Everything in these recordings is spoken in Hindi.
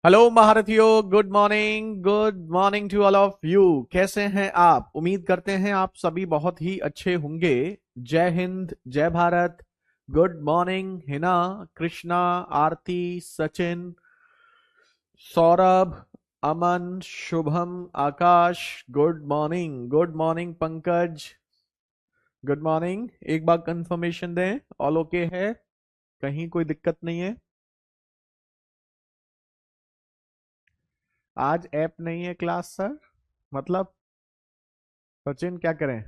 हेलो महारथियों, good morning to all of you. कैसे हैं आप? उम्मीद करते हैं आप सभी बहुत ही अच्छे होंगे। जय हिंद, जय Bharat. Good morning Hina, Krishna, Aarti, Sachin, Saurabh, Aman, Shubham, Akash. Good morning Pankaj. Good morning. एक बार कंफर्मेशन दें, ऑल ओके है? कहीं कोई दिक्कत नहीं है? आज ऐप नहीं है क्लास सर? मतलब सचिन क्या करें?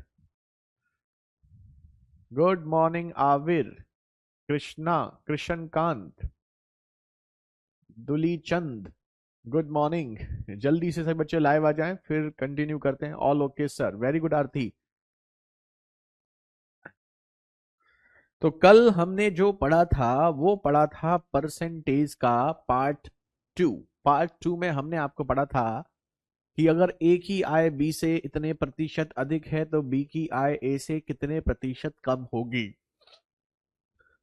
Good morning Aavir, Krishna, Krishnakant, Duli Chand. Good morning. जल्दी से सभी बच्चे लाइव आ जाएं, फिर कंटिन्यू करते हैं। All okay sir, very good Aarti. तो कल हमने जो पढ़ा था वो पढ़ा था परसेंटेज का पार्ट टू। पार्ट टू में हमने आपको पढ़ा था कि अगर ए की आय बी से इतने प्रतिशत अधिक है तो बी की आय ए से कितने प्रतिशत कम होगी।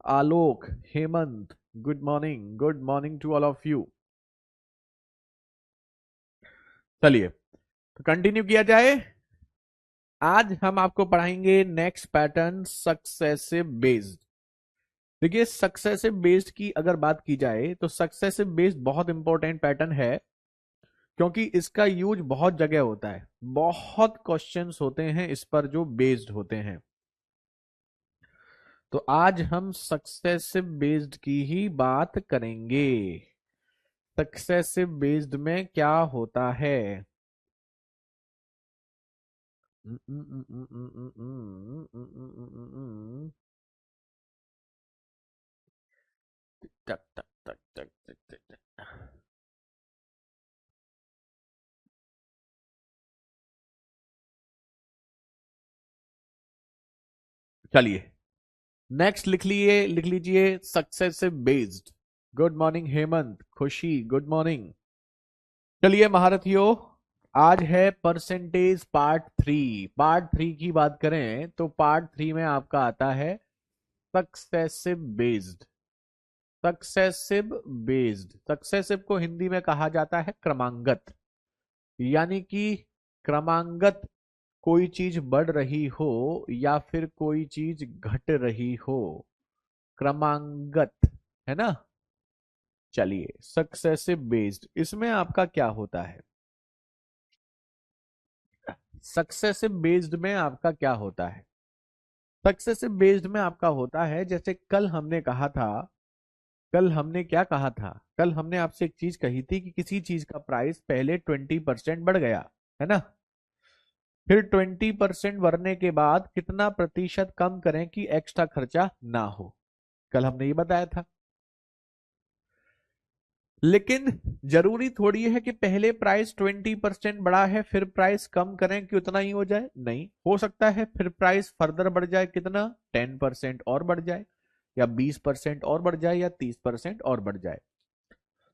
Alok, Hemant, good morning to all of you. चलिए तो कंटिन्यू किया जाए। आज हम आपको पढ़ाएंगे नेक्स्ट पैटर्न, सक्सेसिव बेस्ड। देखिए, सक्सेसिव बेस्ड की अगर बात की जाए तो सक्सेसिव बेस्ड बहुत इंपॉर्टेंट पैटर्न है, क्योंकि इसका यूज बहुत जगह होता है। बहुत क्वेश्चंस होते हैं इस पर जो बेस्ड होते हैं। तो आज हम सक्सेसिव बेस्ड की ही बात करेंगे। सक्सेसिव बेस्ड में क्या होता है? टक टक टक टक टक टक टक। चलिए नेक्स्ट लिख लीजिए successive based. Good morning Hemant, खुशी, गुड मॉर्निंग। चलिए महारथियों, आज है percentage part three. Part three की बात करें तो पार्ट थ्री में आपका आता है successive based. Successive based, successive को हिंदी में कहा जाता है क्रमांगत। यानी कि क्रमांगत कोई चीज बढ़ रही हो या फिर कोई चीज घट रही हो, क्रमांगत, है ना। चलिए सक्सेसिव बेस्ड, इसमें आपका क्या होता है? सक्सेसिव बेस्ड में आपका क्या होता है? सक्सेसिव बेस्ड में आपका होता है, जैसे कल हमने कहा था। कल हमने क्या कहा था? कल हमने आपसे एक चीज कही थी कि किसी चीज का प्राइस पहले 20% बढ़ गया, है ना। फिर 20% बढ़ने के बाद कितना प्रतिशत कम करें कि एक्स्ट्रा खर्चा ना हो। कल हमने ये बताया था। लेकिन जरूरी थोड़ी है कि पहले प्राइस 20% बढ़ा है फिर प्राइस कम करें कि उतना ही हो जाए। नहीं, हो सकता है फिर प्राइस फर्दर बढ़ जाए, कितना, 10% और बढ़ जाए, या 20% और बढ़ जाए, या 30% और बढ़ जाए।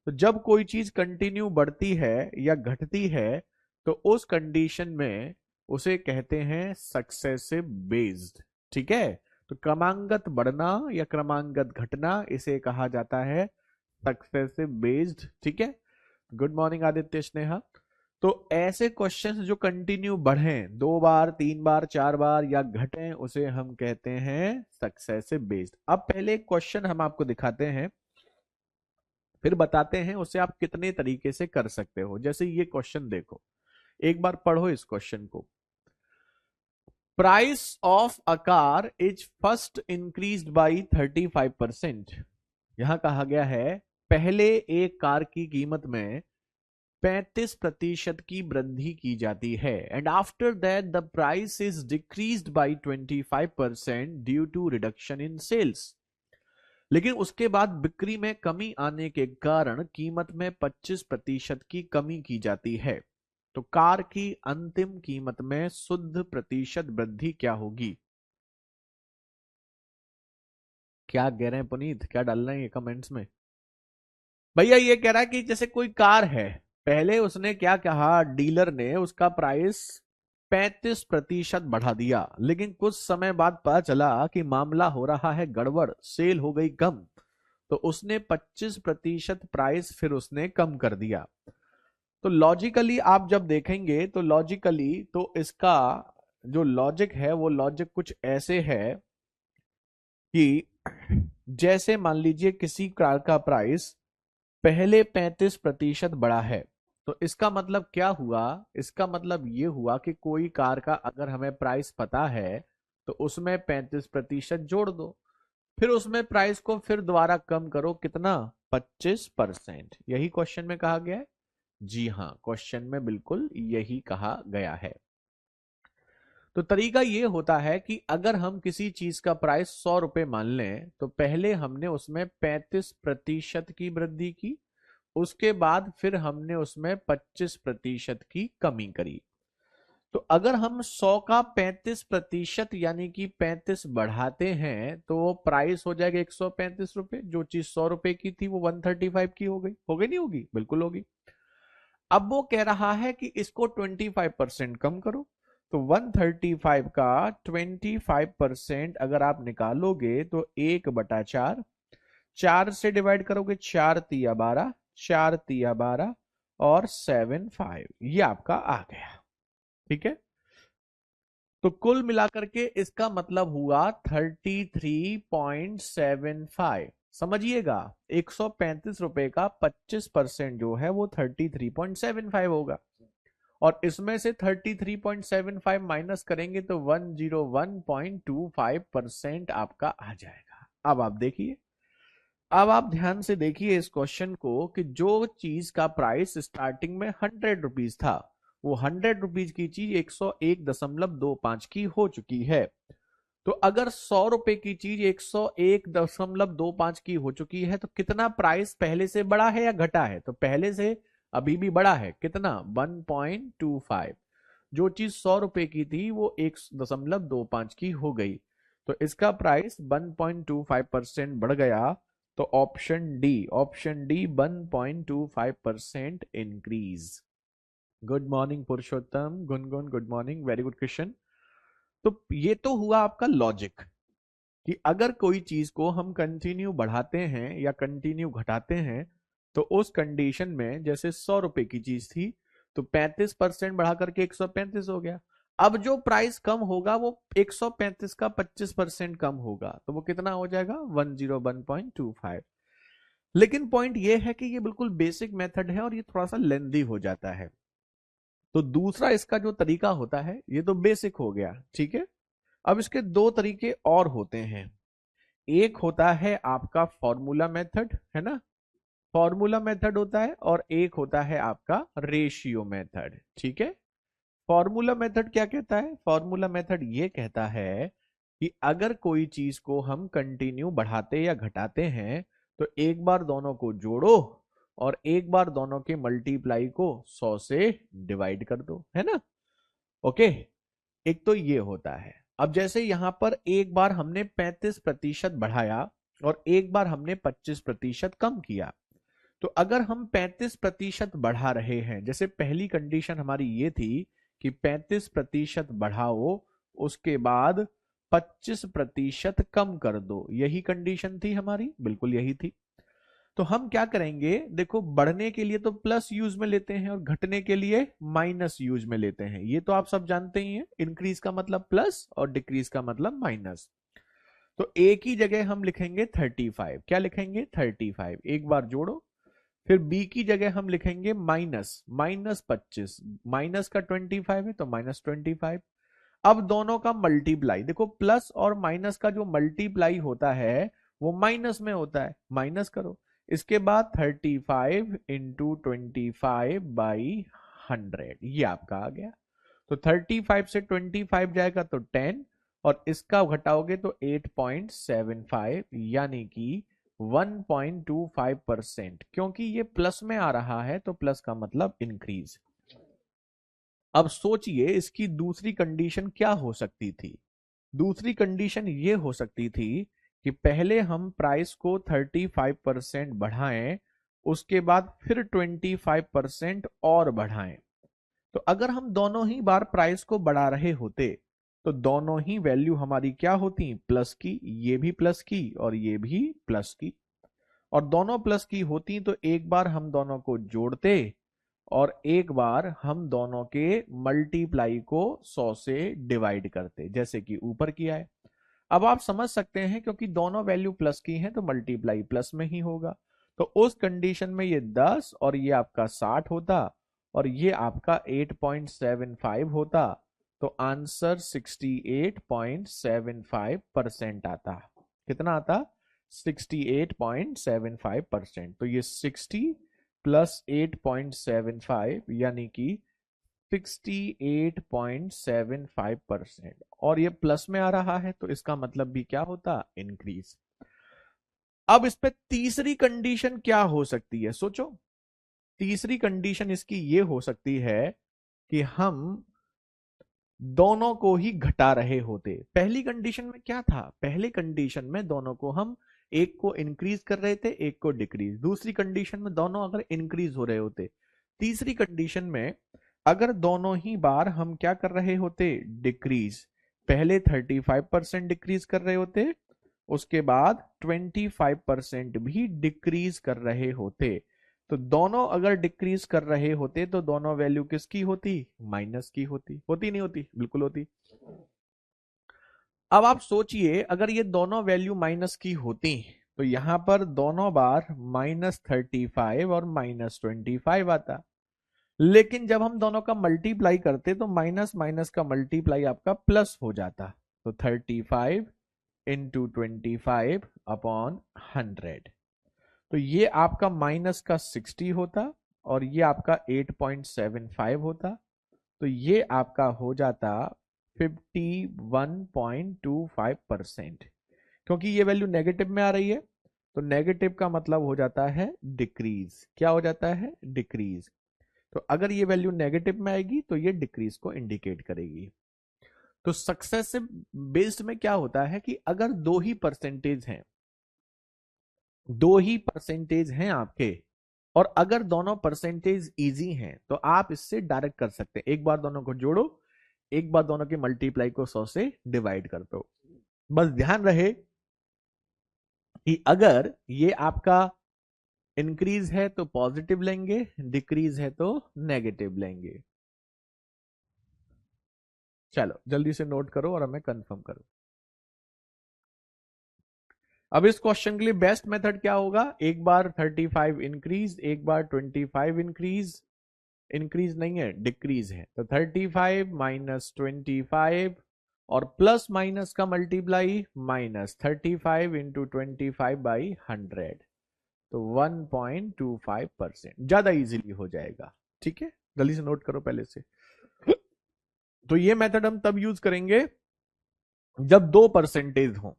तो जब कोई चीज कंटिन्यू बढ़ती है या घटती है तो उस कंडीशन में उसे कहते हैं सक्सेसिव बेस्ड। ठीक है। तो क्रमांगत बढ़ना या क्रमांगत घटना, इसे कहा जाता है सक्सेसिव बेस्ड। ठीक है। Good morning Aditya, Sneha. तो ऐसे क्वेश्चंस जो कंटिन्यू बढ़ें, 2 बार, 3 बार, 4 बार, या घटें, उसे हम कहते हैं सक्सेसिव बेस्ड। अब पहले क्वेश्चन हम आपको दिखाते हैं, फिर बताते हैं उसे आप कितने तरीके से कर सकते हो। जैसे ये क्वेश्चन देखो, एक बार पढ़ो इस क्वेश्चन को। Price of a car is first increased by 35%। यहां कहा गया है पहले एक कार की कीमत में 35% की वृद्धि की जाती है, and after that the price is decreased by 25% due to reduction in sales. लेकिन उसके बाद बिक्री में कमी आने के कारण कीमत में 25% की कमी की जाती है। तो कार की अंतिम कीमत में शुद्ध प्रतिशत वृद्धि क्या होगी? क्या कह रहे हैं पुनीत, क्या डाल रहे हैं कमेंट्स में? भैया ये कह रहा है कि जैसे कोई कार है, पहले उसने क्या कहा, डीलर ने उसका प्राइस 35% बढ़ा दिया, लेकिन कुछ समय बाद पता चला कि मामला हो रहा है गड़बड़, सेल हो गई कम। तो उसने 25% प्राइस फिर उसने कम कर दिया। तो लॉजिकली आप जब देखेंगे तो लॉजिकली तो इसका जो लॉजिक है वो लॉजिक कुछ ऐसे है कि जैसे मान लीजिए किसी कार का प्राइस पहले 35% बढ़ा है, तो इसका मतलब क्या हुआ? इसका मतलब ये हुआ कि कोई कार का अगर हमें प्राइस पता है तो उसमें 35% जोड़ दो, फिर उसमें प्राइस को फिर दोबारा कम करो, कितना? 25%। यही क्वेश्चन में कहा गया है। जी हाँ, क्वेश्चन में बिल्कुल यही कहा गया है। तो तरीका ये होता है कि अगर हम किसी चीज का प्राइस 100 रुपए मान लें तो पहले हमने उसमें 35% की वृद्धि की, उसके बाद फिर हमने उसमें 25% की कमी करी। तो अगर हम 100 का 35% यानी कि 35 बढ़ाते हैं तो वो प्राइस हो जाएगा 135 रुपए। जो चीज 100 रुपए की थी वो 135 की हो गई नहीं होगी? बिल्कुल होगी। अब वो कह रहा है कि इसको 25% कम करो, तो 135 का 25% अगर आप निकालोगे तो 1/4, 4 से डिवाइड करोगे, 4 तिया 12, 4 तिया 12 और 7 5, ये आपका आ गया। ठीक है, तो कुल मिलाकर के इसका मतलब हुआ 33.75। समझिएगा, 135 रुपए का 25% जो है वो 33.75 होगा, और इसमें से 33.75 माइनस करेंगे तो 101.25% आपका आ जाएगा। अब आप देखिए, अब आप ध्यान से देखिए इस क्वेश्चन को कि जो चीज का प्राइस स्टार्टिंग में 100 रुपीज था, वो 100 रुपीज की चीज 101.25 की हो चुकी है। तो अगर 100 रुपए की चीज 101.25 की हो चुकी है तो कितना प्राइस पहले से बड़ा है या घटा है? तो पहले से अभी भी बड़ा है, कितना? 1.25। जो चीज 100 रुपए की थी वो 1.25 की हो गई, तो इसका प्राइस 1.25% बढ़ गया। तो option D 1.25% increase. Good morning Purushottam, Gungun good morning, very good question. तो ये तो हुआ आपका लॉजिक कि अगर कोई चीज को हम कंटिन्यू बढ़ाते हैं या कंटिन्यू घटाते हैं तो उस कंडीशन में, जैसे 100 रुपए की चीज थी तो 35% बढ़ा करके 135 हो गया। अब जो प्राइस कम होगा वो 135 का 25% कम होगा, तो वो कितना हो जाएगा? 101.25। लेकिन पॉइंट ये है कि ये बिल्कुल बेसिक मेथड है और ये थोड़ा सा लेंदी हो जाता है। तो दूसरा इसका जो तरीका होता है, ये तो बेसिक हो गया, ठीक है। अब इसके दो तरीके और होते हैं। एक होता है आपका फॉर्मूला मेथड, है ना, फॉर्मूला मेथड होता है, और एक होता है आपका रेशियो मेथड। ठीक है, फॉर्मूला मेथड क्या कहता है? फॉर्मूला मेथड ये कहता है कि अगर कोई चीज को हम कंटिन्यू बढ़ाते या घटाते हैं तो एक बार दोनों को जोड़ो और एक बार दोनों के मल्टीप्लाई को 100 से डिवाइड कर दो, है ना। ओके, एक तो ये होता है। अब जैसे यहां पर एक बार हमने 35% बढ़ाया और एक बार हमने 25% कम किया, तो अगर हम 35% बढ़ा रहे हैं, जैसे पहली कंडीशन हमारी ये थी कि 35% बढ़ाओ, उसके बाद 25% कम कर दो, यही कंडीशन थी हमारी, बिल्कुल यही थी। तो हम क्या करेंगे, देखो, बढ़ने के लिए तो प्लस यूज में लेते हैं और घटने के लिए माइनस यूज में लेते हैं, ये तो आप सब जानते ही हैं। इंक्रीज का मतलब प्लस और डिक्रीज का मतलब माइनस। तो ए की जगह हम लिखेंगे 35। क्या लिखेंगे? 35। एक बार जोड़ो, फिर बी की जगह हम लिखेंगे -25। माइनस का 25 है तो -25। अब दोनों का मल्टीप्लाई, देखो प्लस और माइनस का जो मल्टीप्लाई होता है वो माइनस में होता है, माइनस करो। इसके बाद 35 इंटू 25/100, ये आपका आ गया। तो 35 से 25 जाएगा तो 10, और इसका घटाओगे तो 8.75, यानी कि 1.25%। क्योंकि ये प्लस में आ रहा है तो प्लस का मतलब इंक्रीज। अब सोचिए इसकी दूसरी कंडीशन क्या हो सकती थी। दूसरी कंडीशन ये हो सकती थी कि पहले हम प्राइस को 35% बढ़ाएं, उसके बाद फिर 25% और बढ़ाएं। तो अगर हम दोनों ही बार प्राइस को बढ़ा रहे होते तो दोनों ही वैल्यू हमारी क्या होती? प्लस की, ये भी प्लस की और ये भी प्लस की। और दोनों प्लस की होती तो एक बार हम दोनों को जोड़ते और एक बार हम दोनों के मल्टीप्लाई को 100 से डिवाइड करते, जैसे कि ऊपर किया है। अब आप समझ सकते हैं क्योंकि दोनों वैल्यू प्लस की हैं तो मल्टीप्लाई प्लस में ही होगा। तो उस कंडीशन में ये 10 और ये आपका 60 होता और ये आपका 8.75 होता, तो आंसर 68.75% आता। कितना आता? 68.75%। तो ये 60 प्लस 8.75 यानी कि 68.75%, और ये प्लस में आ रहा है तो इसका मतलब भी क्या होता? इंक्रीज। अब इस पे तीसरी कंडीशन क्या हो सकती है, सोचो। तीसरी कंडीशन इसकी ये हो सकती है कि हम दोनों को ही घटा रहे होते। पहली कंडीशन में क्या था? पहली कंडीशन में दोनों को हम, एक को इंक्रीज कर रहे थे एक को डिक्रीज। दूसरी कंडीशन में दोनों अगर इंक्रीज हो रहे होते। तीसरी कंडीशन में अगर दोनों ही बार हम क्या कर रहे होते? डिक्रीज। पहले 35% डिक्रीज कर रहे होते, उसके बाद 25% भी डिक्रीज कर रहे होते। तो दोनों अगर डिक्रीज कर रहे होते तो दोनों वैल्यू किसकी होती? माइनस की होती। होती नहीं होती? बिल्कुल होती। अब आप सोचिए अगर ये दोनों वैल्यू माइनस की होती तो यहां पर दोनों बार -35 और -25 आता। लेकिन जब हम दोनों का मल्टीप्लाई करते तो माइनस माइनस का मल्टीप्लाई आपका प्लस हो जाता। तो 35 इंटू 25 अपॉन 100, तो ये आपका माइनस का 60 होता और ये आपका 8.75 होता। तो ये आपका हो जाता 51.25%। क्योंकि ये वैल्यू नेगेटिव में आ रही है तो नेगेटिव का मतलब हो जाता है डिक्रीज। क्या हो जाता है? डिक्रीज। तो अगर ये वैल्यू नेगेटिव में आएगी तो ये डिक्रीज को इंडिकेट करेगी। तो सक्सेसिव बेस्ड में क्या होता है कि अगर दो ही परसेंटेज हैं, दो ही परसेंटेज हैं आपके, और अगर दोनों परसेंटेज इजी हैं तो आप इससे डायरेक्ट कर सकते हैं। एक बार दोनों को जोड़ो, एक बार दोनों के मल्टीप्लाई को 100 से डिवाइड कर दो। बस ध्यान रहे कि अगर ये आपका इंक्रीज है तो पॉजिटिव लेंगे, डिक्रीज है तो नेगेटिव लेंगे। चलो जल्दी से नोट करो और हमें कंफर्म करो। अब इस क्वेश्चन के लिए बेस्ट मेथड क्या होगा? एक बार 35 इंक्रीज, एक बार 25 इंक्रीज। इंक्रीज नहीं है, डिक्रीज है। तो 35 माइनस 25 और प्लस माइनस का मल्टीप्लाई -35 इंटू 25 बाई 100, तो 1.25%। ज्यादा इजीली हो जाएगा। ठीक है, जल्दी से नोट करो पहले से। तो ये मेथड हम तब यूज करेंगे जब दो परसेंटेज हो,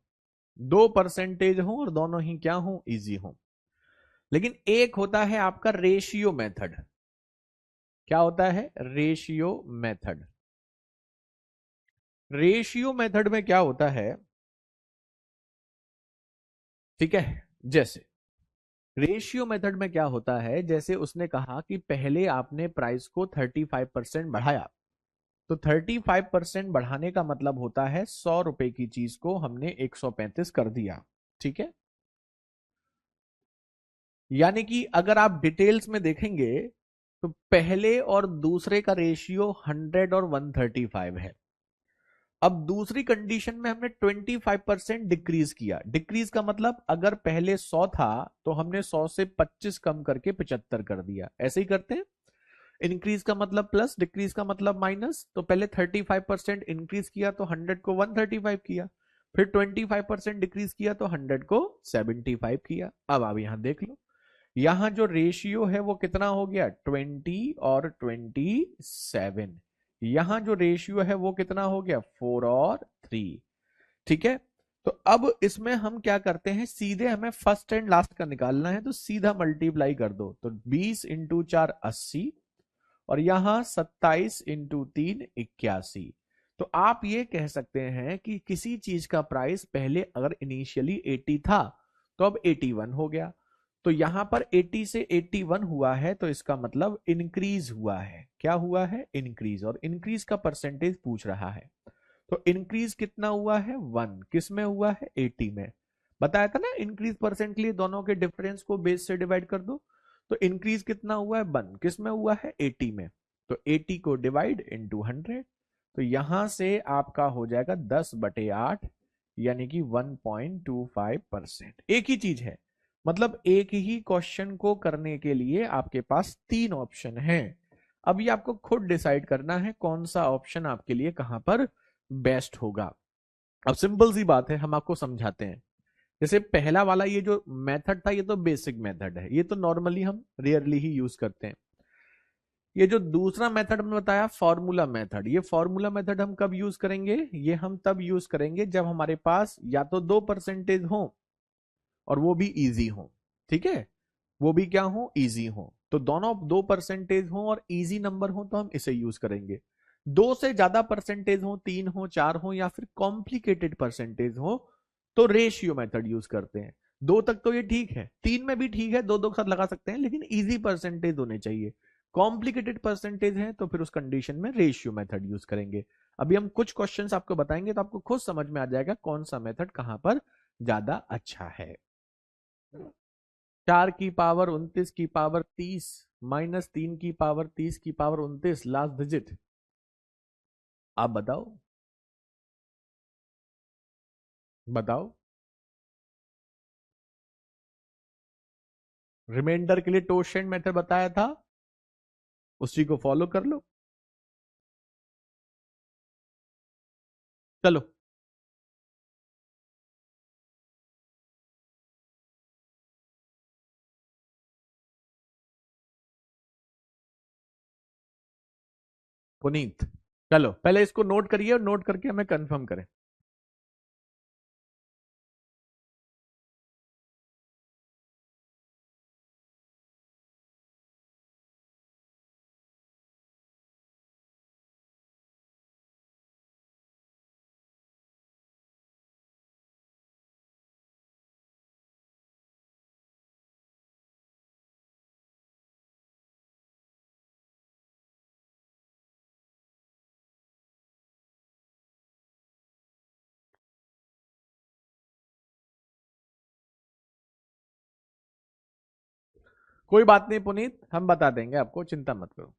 दो परसेंटेज हो और दोनों ही क्या हो? इजी हो। लेकिन एक होता है आपका रेशियो मेथड। क्या होता है? Ratio method. रेशियो मेथड में क्या होता है? ठीक है, जैसे रेशियो मेथड में क्या होता है, जैसे उसने कहा कि पहले आपने प्राइस को 35% बढ़ाया, तो 35% बढ़ाने का मतलब होता है 100 रुपए की चीज को हमने 135 कर दिया। ठीक है, यानी कि अगर आप डिटेल्स में देखेंगे तो पहले और दूसरे का रेशियो 100 और 135 है। अब दूसरी कंडीशन में हमने 25% डिक्रीज किया। डिक्रीज का मतलब अगर पहले 100 था तो हमने 100 से 25 कम करके 75 कर दिया। ऐसे ही करते हैं। इंक्रीज का मतलब प्लस, डिक्रीज का मतलब माइनस। तो पहले 35% इंक्रीज किया तो 100 को 135 किया, फिर 25% डिक्रीज किया तो 100 को 75 किया। अब आप यहां देख लो, यहां जो रेशियो है वो कितना हो गया? 20 और 27। यहां जो रेशियो है वो कितना हो गया? 4 और 3। ठीक है, तो अब इसमें हम क्या करते हैं, सीधे हमें फर्स्ट एंड लास्ट का निकालना है तो सीधा मल्टीप्लाई कर दो। तो 20 इंटू 4 80 और यहां 27 इंटू 3 81। तो आप ये कह सकते हैं कि किसी चीज का प्राइस पहले अगर इनिशियली 80 था तो अब 81 हो गया। तो यहां पर 80 से 81 हुआ है तो इसका मतलब इंक्रीज हुआ है। क्या हुआ है? इंक्रीज। और इंक्रीज का परसेंटेज पूछ रहा है, तो इंक्रीज कितना हुआ है? 1। किस में हुआ है? 80 में। बताया था ना, इंक्रीज परसेंट के लिए दोनों के डिफरेंस को बेस से डिवाइड कर दो। तो इंक्रीज कितना हुआ है, 1, किस में हुआ है, 80 में। तो 80 को डिवाइड इंटू 100, तो यहां से आपका हो जाएगा 10/8, यानी कि 1.25%। एक ही चीज है, मतलब एक ही क्वेश्चन को करने के लिए आपके पास 3 ऑप्शन हैं। अब ये आपको खुद डिसाइड करना है कौन सा ऑप्शन आपके लिए कहां पर बेस्ट होगा। अब सिंपल सी बात है, हम आपको समझाते हैं। जैसे पहला वाला ये जो मेथड था, ये तो बेसिक मेथड है, ये तो नॉर्मली हम रेयरली ही यूज करते हैं। ये जो दूसरा मेथड हमने बताया, फॉर्मूला मेथड, ये फॉर्मूला मेथड हम कब यूज करेंगे, ये हम तब यूज करेंगे जब हमारे पास या तो 2% हो और वो भी इजी हो। ठीक है, वो भी क्या हो, इजी हो। तो दोनों 2% हो और इजी नंबर हो तो हम इसे यूज करेंगे। 2 से ज्यादा परसेंटेज हो, 3 हो, 4 हो, या फिर कॉम्प्लिकेटेड परसेंटेज हो, तो रेशियो मेथड यूज करते हैं। 2 तक तो ये ठीक है, 3 में भी ठीक है, दो दो के साथ लगा सकते हैं, लेकिन इजी परसेंटेज होने चाहिए। कॉम्प्लिकेटेड परसेंटेज है तो फिर उस कंडीशन में रेशियो मेथड यूज करेंगे। अभी हम कुछ क्वेश्चंस आपको बताएंगे तो आपको खुद समझ में आ जाएगा कौन सा मेथड कहां पर ज्यादा अच्छा है। 4 की पावर 29 की पावर 30 माइनस 3 की पावर 30 की पावर 29, लास्ट डिजिट आप बताओ, बताओ। रिमाइंडर के लिए टोशेंट मेथड बताया था, उसी को फॉलो कर लो। चलो, पुनीत, चलो पहले इसको नोट करिए और नोट करके हमें कंफर्म करें। कोई बात नहीं पुनीत, हम बता देंगे आपको, चिंता मत करो।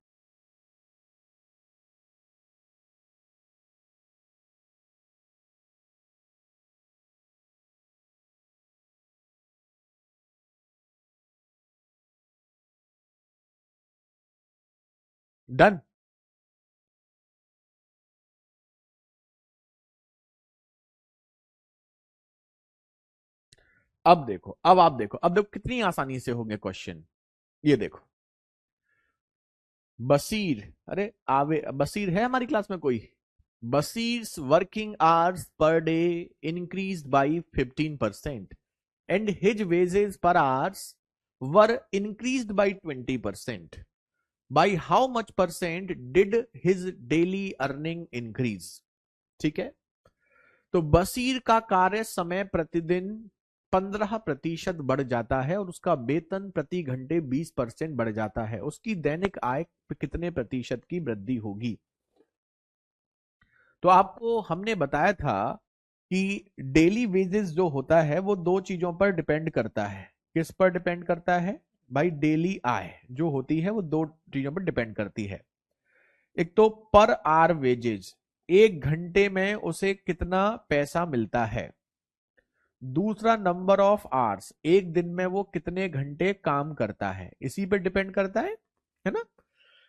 डन। अब देखो, अब आप देखो, अब देखो कितनी आसानी से होंगे क्वेश्चन। ये देखो, बसीर, अरे आवे, बसीर है हमारी क्लास में कोई? बसीर्स working hours per day increased by 15% and his wages per hours were increased by 20%. By how much percent did his daily earning increase? ठीक है, तो बसीर का कार्य समय प्रतिदिन 15% बढ़ जाता है और उसका वेतन प्रति घंटे 20% बढ़ जाता है, उसकी दैनिक आय कितने प्रतिशत की वृद्धि होगी? तो आपको हमने बताया था कि डेली वेजेस जो होता है वो दो चीजों पर डिपेंड करता है। किस पर डिपेंड करता है भाई? डेली आय जो होती है वो दो चीजों पर डिपेंड करती है। एक तो पर आवर वेजेज, एक घंटे में उसे कितना पैसा मिलता है। दूसरा नंबर ऑफ आवर्स, एक दिन में वो कितने घंटे काम करता है, इसी पे डिपेंड करता है ना।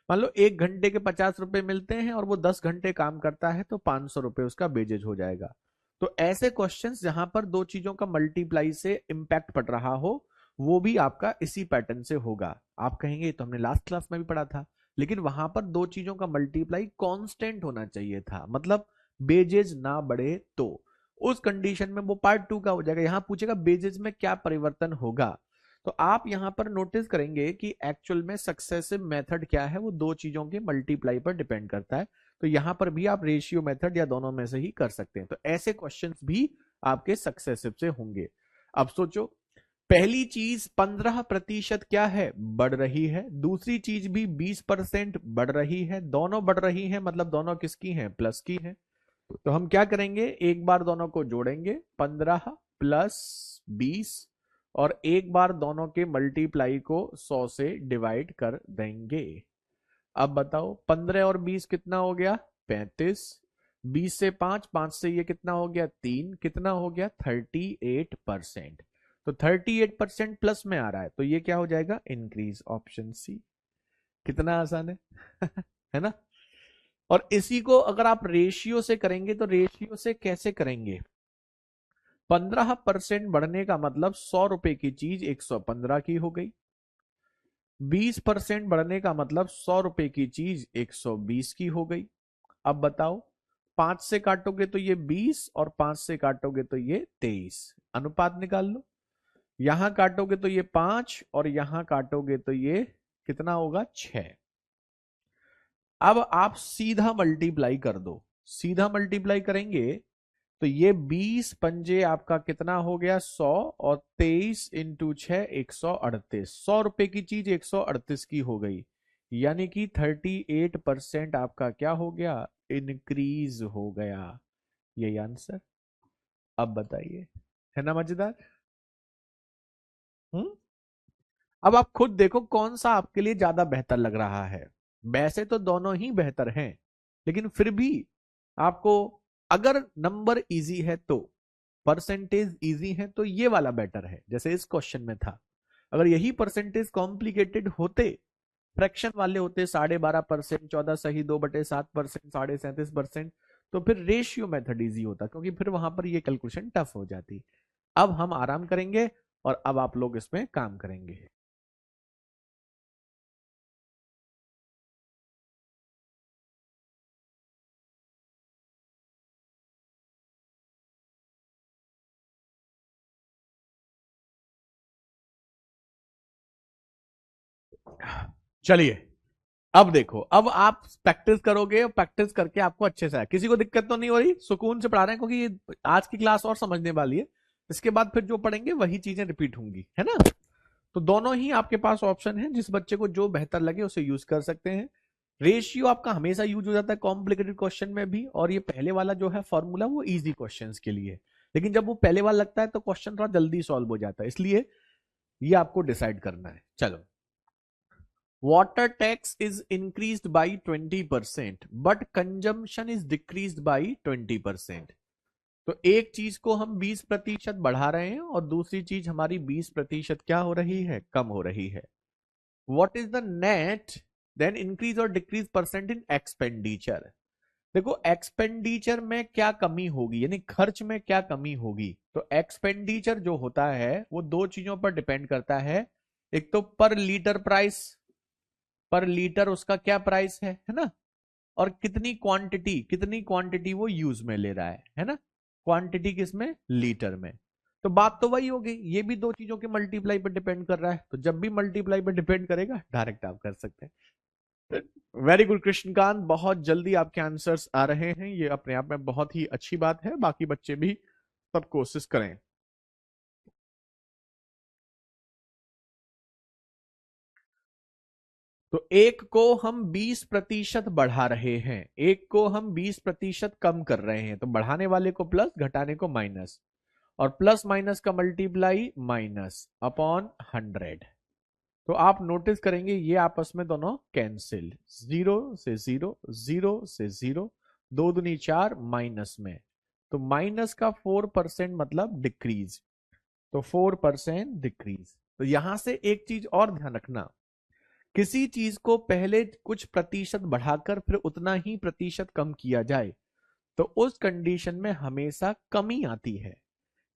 मान लो 1 घंटे के 50 रुपए मिलते हैं और वो 10 घंटे काम करता है तो 500 रुपए उसका वेजेज हो जाएगा। तो ऐसे क्वेश्चंस जहां पर दो चीजों का मल्टीप्लाई से इंपैक्ट पड़ रहा हो, वो भी आपका इसी पैटर्न से होगा। आप कहेंगे तो हमने लास्ट क्लास में भी पढ़ा था, लेकिन वहां पर दो चीजों का मल्टीप्लाई कांस्टेंट होना चाहिए था, मतलब वेजेज ना बढ़े। तो उस कंडीशन में वो पार्ट 2 का हो जाएगा। यहां पूछेगा वेजेज में क्या परिवर्तन होगा। तो आप यहां पर नोटिस करेंगे कि एक्चुअल में सक्सेसिव मेथड क्या है, वो दो चीजों के मल्टीप्लाई पर डिपेंड करता है। तो यहां पर भी आप रेशियो मेथड या दोनों में से ही कर सकते हैं। तो ऐसे क्वेश्चंस भी आपके सक्सेसिव से होंगे। अब सोचो, पहली चीज 15% क्या है, बढ़ रही है, दूसरी चीज भी 20% बढ़ रही है, दोनों बढ़ रही है, मतलब दोनों किसकी हैं, प्लस की हैं। तो हम क्या करेंगे, एक बार दोनों को जोड़ेंगे, 15 प्लस 20 और एक बार दोनों के मल्टीप्लाई को 100 से डिवाइड कर देंगे। अब बताओ 15 और 20 कितना हो गया 35, 20 से 5, 5 से ये कितना हो गया 3, कितना हो गया 38%। तो 38% प्लस में आ रहा है तो ये क्या हो जाएगा इंक्रीज, ऑप्शन सी। कितना आसान है है ना। और इसी को अगर आप रेशियो से करेंगे तो रेशियो से कैसे करेंगे, 15% बढ़ने का मतलब 100 रुपए की चीज 115 की हो गई, 20% बढ़ने का मतलब 100 रुपए की चीज 120 की हो गई। अब बताओ 5 से काटोगे तो ये 20 और 5 से काटोगे तो ये 23, अनुपात निकाल लो। यहां काटोगे तो ये 5 और यहां काटोगे तो ये कितना होगा 6। अब आप सीधा मल्टीप्लाई कर दो, सीधा मल्टीप्लाई करेंगे तो ये 20 पंजे आपका कितना हो गया 100 और 23 इंटू 6 138, 100 रुपए की चीज 138 की हो गई, यानी कि 38% आपका क्या हो गया इंक्रीज हो गया। यही आंसर। अब बताइए, है ना मजेदार। हम्म। अब आप खुद देखो कौन सा आपके लिए ज्यादा बेहतर लग रहा है। वैसे तो दोनों ही बेहतर हैं, लेकिन फिर भी आपको अगर नंबर इजी है तो, परसेंटेज इजी है तो ये वाला बेटर है, जैसे इस क्वेश्चन में था। अगर यही परसेंटेज कॉम्प्लिकेटेड होते, फ्रैक्शन वाले होते 12.5%, 14 सही 2/7%, 37.5%, तो फिर रेशियो मेथड इजी होता, क्योंकि फिर वहां पर ये कैलकुलेशन टफ हो जाती। अब हम आराम करेंगे और अब आप लोग इसमें काम करेंगे। चलिए अब देखो, अब आप प्रैक्टिस करोगे और प्रैक्टिस करके आपको अच्छे से आए, किसी को दिक्कत तो नहीं हो रही, सुकून से पढ़ा रहे हैं, क्योंकि ये आज की क्लास और समझने वाली है। इसके बाद फिर जो पढ़ेंगे वही चीजें रिपीट होंगी, है ना। तो दोनों ही आपके पास ऑप्शन है, जिस बच्चे को जो बेहतर लगे उसे यूज कर सकते हैं। रेशियो आपका हमेशा यूज हो जाता है कॉम्प्लिकेटेड क्वेश्चन में भी, और ये पहले वाला जो है फॉर्मूला वो इजी क्वेश्चंस के लिए। लेकिन जब वो पहले वाला लगता है तो क्वेश्चन थोड़ा जल्दी सॉल्व हो जाता है, इसलिए ये आपको डिसाइड करना है। चलो, water tax is increased by 20% but consumption is decreased by 20%। तो एक चीज को हम 20% बढ़ा रहे हैं और दूसरी चीज हमारी 20% क्या हो रही है कम हो रही है। What is the net then increase और डिक्रीज परसेंट इन एक्सपेंडिचर। देखो एक्सपेंडिचर में क्या कमी होगी, यानी खर्च में क्या कमी होगी, तो एक्सपेंडिचर जो होता है वो दो चीजों पर डिपेंड करता है। एक तो पर लीटर प्राइस, पर लीटर उसका क्या प्राइस है ना। और कितनी क्वांटिटी वो यूज में ले रहा है ना। क्वांटिटी किसमें, लीटर में। तो बात तो वही होगी, ये भी दो चीजों के मल्टीप्लाई पर डिपेंड कर रहा है, तो जब भी मल्टीप्लाई पर डिपेंड करेगा डायरेक्ट आप कर सकते हैं। वेरी गुड कृष्णकांत, बहुत जल्दी आपके आंसर्स आ रहे हैं, ये अपने आप में बहुत ही अच्छी बात है, बाकी बच्चे भी सब कोशिश करें। तो एक को हम 20% बढ़ा रहे हैं, एक को हम 20% कम कर रहे हैं, तो बढ़ाने वाले को प्लस घटाने को माइनस, और प्लस माइनस का मल्टीप्लाई माइनस अपॉन 100। तो आप नोटिस करेंगे ये आपस में दोनों कैंसिल, 0 से 0, 0 से 0, 2 दूनी 4 माइनस में, तो माइनस का 4% मतलब डिक्रीज, तो 4% डिक्रीज। तो यहां से एक चीज और ध्यान रखना, किसी चीज को पहले कुछ प्रतिशत बढ़ाकर फिर उतना ही प्रतिशत कम किया जाए तो उस कंडीशन में हमेशा कमी आती है।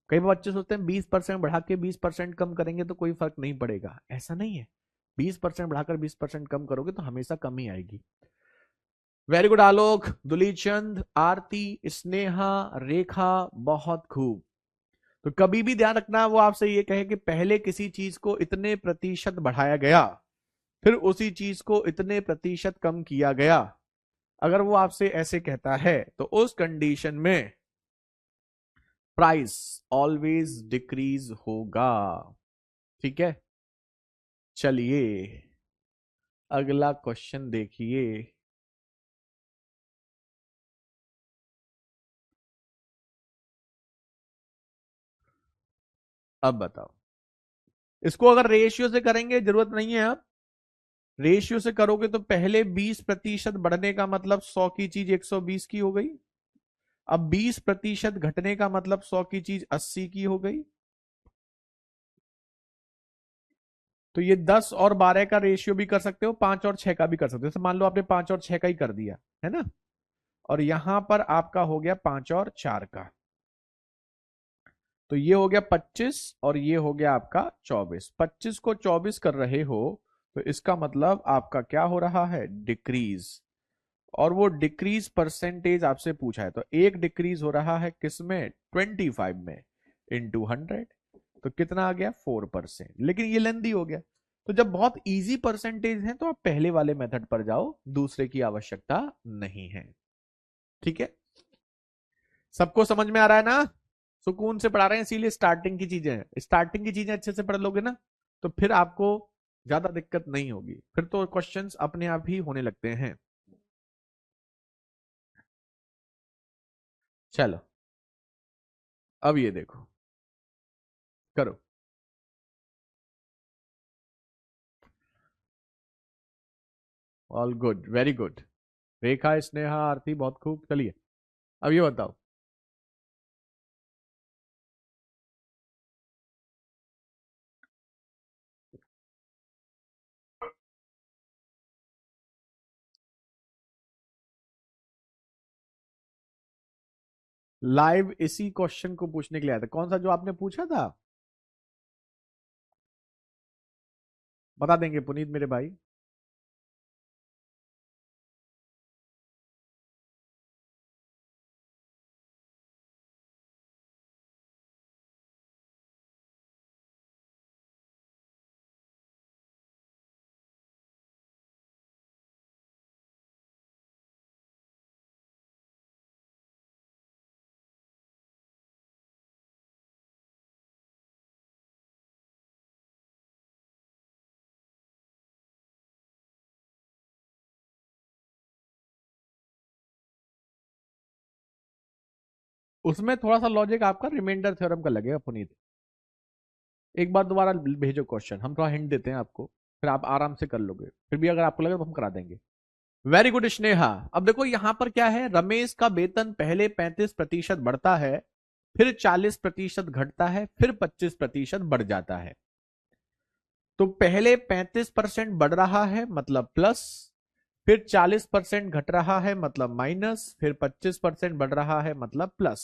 कई बच्चे सोचते हैं 20% बढ़ा के 20% कम करेंगे तो कोई फर्क नहीं पड़ेगा, ऐसा नहीं है। 20% बढ़ाकर 20% कम करोगे तो हमेशा कमी आएगी। वेरी गुड आलोक, दुलीचंद, आरती, स्नेहा, रेखा, बहुत खूब। तो कभी भी ध्यान रखना वो आपसे ये कहे कि पहले किसी चीज को इतने प्रतिशत बढ़ाया गया फिर उसी चीज को इतने प्रतिशत कम किया गया, अगर वो आपसे ऐसे कहता है तो उस कंडीशन में प्राइस ऑलवेज डिक्रीज होगा। ठीक है, चलिए अगला क्वेश्चन देखिए। अब बताओ, इसको अगर रेशियो से करेंगे, जरूरत नहीं है। अब रेशियो से करोगे तो पहले 20% बढ़ने का मतलब 100 की चीज 120 की हो गई। अब 20% घटने का मतलब 100 की चीज 80 की हो गई। तो ये 10 और 12 का रेशियो भी कर सकते हो, 5 और 6 का भी कर सकते हो। जैसे मान लो आपने 5 और 6 का ही कर दिया है ना, और यहां पर आपका हो गया 5 और 4 का। तो ये हो गया 25 और ये हो गया आपका 24। 25 को 24 कर रहे हो तो इसका मतलब आपका क्या हो रहा है, डिक्रीज। और वो डिक्रीज परसेंटेज आपसे पूछा है, तो एक डिक्रीज हो रहा है किसमें, 25 में, इंटू 100। तो कितना आ गया, 4%। लेकिन ये लेंदी हो गया। तो जब बहुत इजी परसेंटेज है तो आप पहले वाले मेथड पर जाओ, दूसरे की आवश्यकता नहीं है। ठीक है, सबको समझ में आ रहा है ना? सुकून से पढ़ा रहे हैं, इसीलिए स्टार्टिंग की चीजें हैं। स्टार्टिंग की चीजें अच्छे से पढ़ लोगे ना, तो फिर आपको ज्यादा दिक्कत नहीं होगी, फिर तो क्वेश्चंस अपने आप ही होने लगते हैं। चलो, अब ये देखो, करो। All good, very good. Rekha, Sneha, Aarti, बहुत खूब। चलिए, अब ये बताओ, लाइव इसी क्वेश्चन को पूछने के लिए आया था। कौन सा जो आपने पूछा था? बता देंगे पुनीत मेरे भाई। उसमें थोड़ा सा लॉजिक आपका रिमाइंडर थ्योरम का लगेगा पुनीत। एक बार दोबारा भेजो क्वेश्चन, हम थोड़ा हिंट देते हैं आपको, फिर आप आराम से कर लोगे। फिर भी अगर आपको लगे तो हम करा देंगे। Very good Sneha. अब देखो यहां पर क्या है, रमेश का वेतन पहले 35% बढ़ता है, फिर 40% घटता है, फिर 25% बढ़ जाता है। तो पहले 35% बढ़ रहा है मतलब प्लस, फिर 40% घट रहा है मतलब माइनस, फिर 25% बढ़ रहा है मतलब प्लस।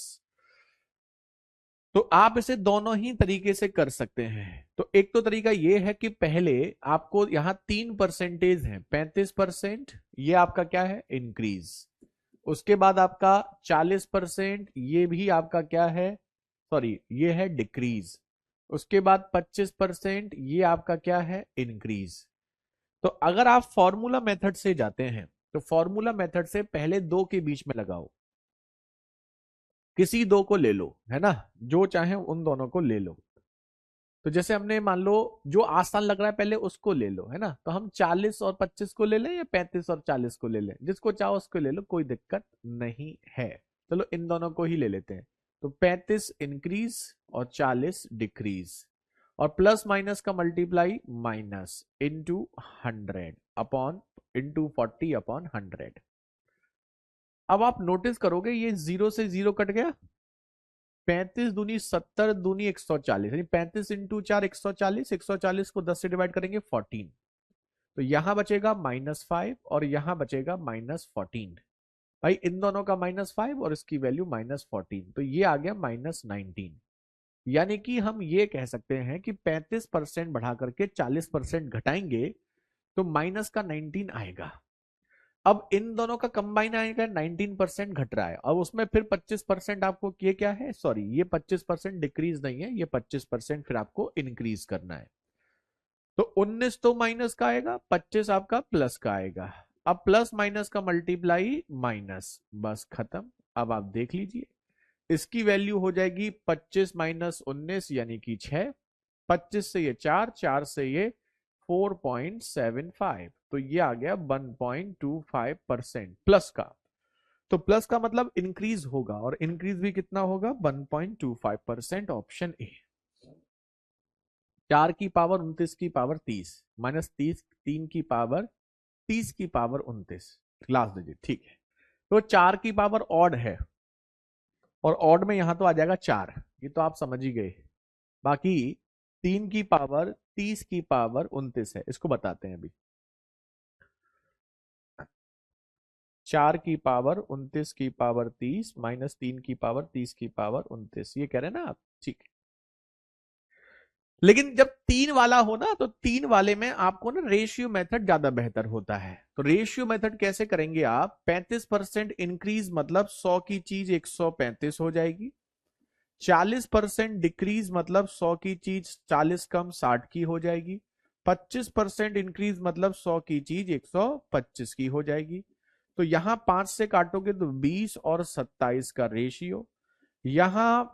तो आप इसे दोनों ही तरीके से कर सकते हैं। तो एक तो तरीका ये है कि पहले आपको यहां 3% है, 35%, ये आपका क्या है, इंक्रीज। उसके बाद आपका 40%, ये भी आपका क्या है, सॉरी ये है डिक्रीज। उसके बाद 25%, ये आपका क्या है, इंक्रीज। तो अगर आप फॉर्मूला मेथड से जाते हैं तो फॉर्मूला मेथड से पहले दो के बीच में लगाओ, किसी दो को ले लो, है ना, जो चाहे उन दोनों को ले लो। तो जैसे हमने मान लो जो आसान लग रहा है पहले उसको ले लो, है ना, तो हम 40 और 25 को ले लें या 35 और 40 को ले लें, जिसको चाहो उसको ले लो, कोई दिक्कत नहीं है। चलो इन दोनों को ही ले लेते हैं। तो 35 इंक्रीज और 40 डिक्रीज, और प्लस माइनस का multiply minus into 100 upon into 40 upon 100। अब आप नोटिस करोगे ये जीरो से जीरो कट गया, 35 दूनी 70, दूनी 140, यानी 35 इंटू 4 140, 140 को 10 से डिवाइड करेंगे 14। तो यहां बचेगा -5 और यहां बचेगा -14। भाई इन दोनों का -5 और इसकी वैल्यू -14, तो ये आ गया -19। यानी कि हम ये कह सकते हैं कि 35% बढ़ा करके 40% घटाएंगे तो माइनस का 19 आएगा। अब इन दोनों का कंबाइन आएगा, 19% घट रहा है, अब उसमें फिर 25% आपको ये क्या है, सॉरी ये 25% डिक्रीज नहीं है, ये 25% फिर आपको इंक्रीज करना है। तो 19 तो माइनस का आएगा, 25 आपका प्लस का आएगा। अब प्लस माइनस का मल्टीप्लाई माइनस, बस खत्म। अब आप देख लीजिए, इसकी वैल्यू हो जाएगी 25 माइनस 19 यानी कि 6, 25 से ये 4, 4 से ये 4.75, तो ये आ गया 1.25% प्लस का। तो प्लस का मतलब इंक्रीज होगा, और इंक्रीज भी कितना होगा, 1.25%, ऑप्शन ए। 4 की पावर 29 की पावर 30 माइनस 30 3 की पावर 30 की पावर 29 लास्ट डिजिट, ठीक है। तो 4 की पावर ऑड है और ऑड में यहां तो आ जाएगा 4, ये तो आप समझ ही गए। बाकी 3 की पावर 30 की पावर 29 है, इसको बताते हैं अभी। 4 की पावर 29 की पावर 30 माइनस 3 की पावर 30 की पावर 29, ये कह रहे हैं ना आप, ठीक है। लेकिन जब 3 वाला हो ना, तो 3 वाले में आपको ना रेशियो मेथड ज्यादा बेहतर होता है। तो रेशियो मेथड कैसे करेंगे आप, 35% इंक्रीज मतलब 100 की चीज 135 हो जाएगी। 40% डिक्रीज मतलब 100 की चीज 40 कम 60 की हो जाएगी। 25% इंक्रीज मतलब 100 की चीज 125 की हो जाएगी। तो यहां 5 से काटोगे तो 20 और 27 का रेशियो, यहां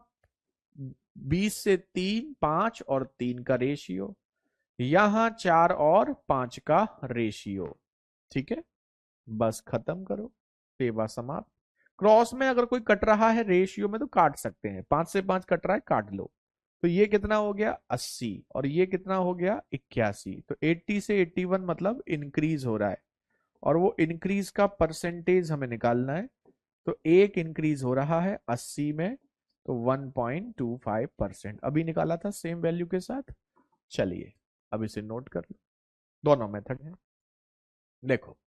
20 से 3 5 और 3 का रेशियो, यहां 4 और 5 का रेशियो, ठीक है। बस खत्म करो, सेवा समाप्त। क्रॉस में अगर कोई कट रहा है रेशियो में तो काट सकते हैं, 5 से 5 कट रहा है काट लो। तो ये कितना हो गया 80 और ये कितना हो गया 81। तो 80 से 81 मतलब इंक्रीज हो रहा है, और वो इंक्रीज का परसेंटेज हमें निकालना है। तो एक इंक्रीज हो रहा है 80 में, तो 1.25% अभी निकाला था सेम वैल्यू के साथ। चलिए अब इसे नोट कर लो, दोनों मेथड है, देखो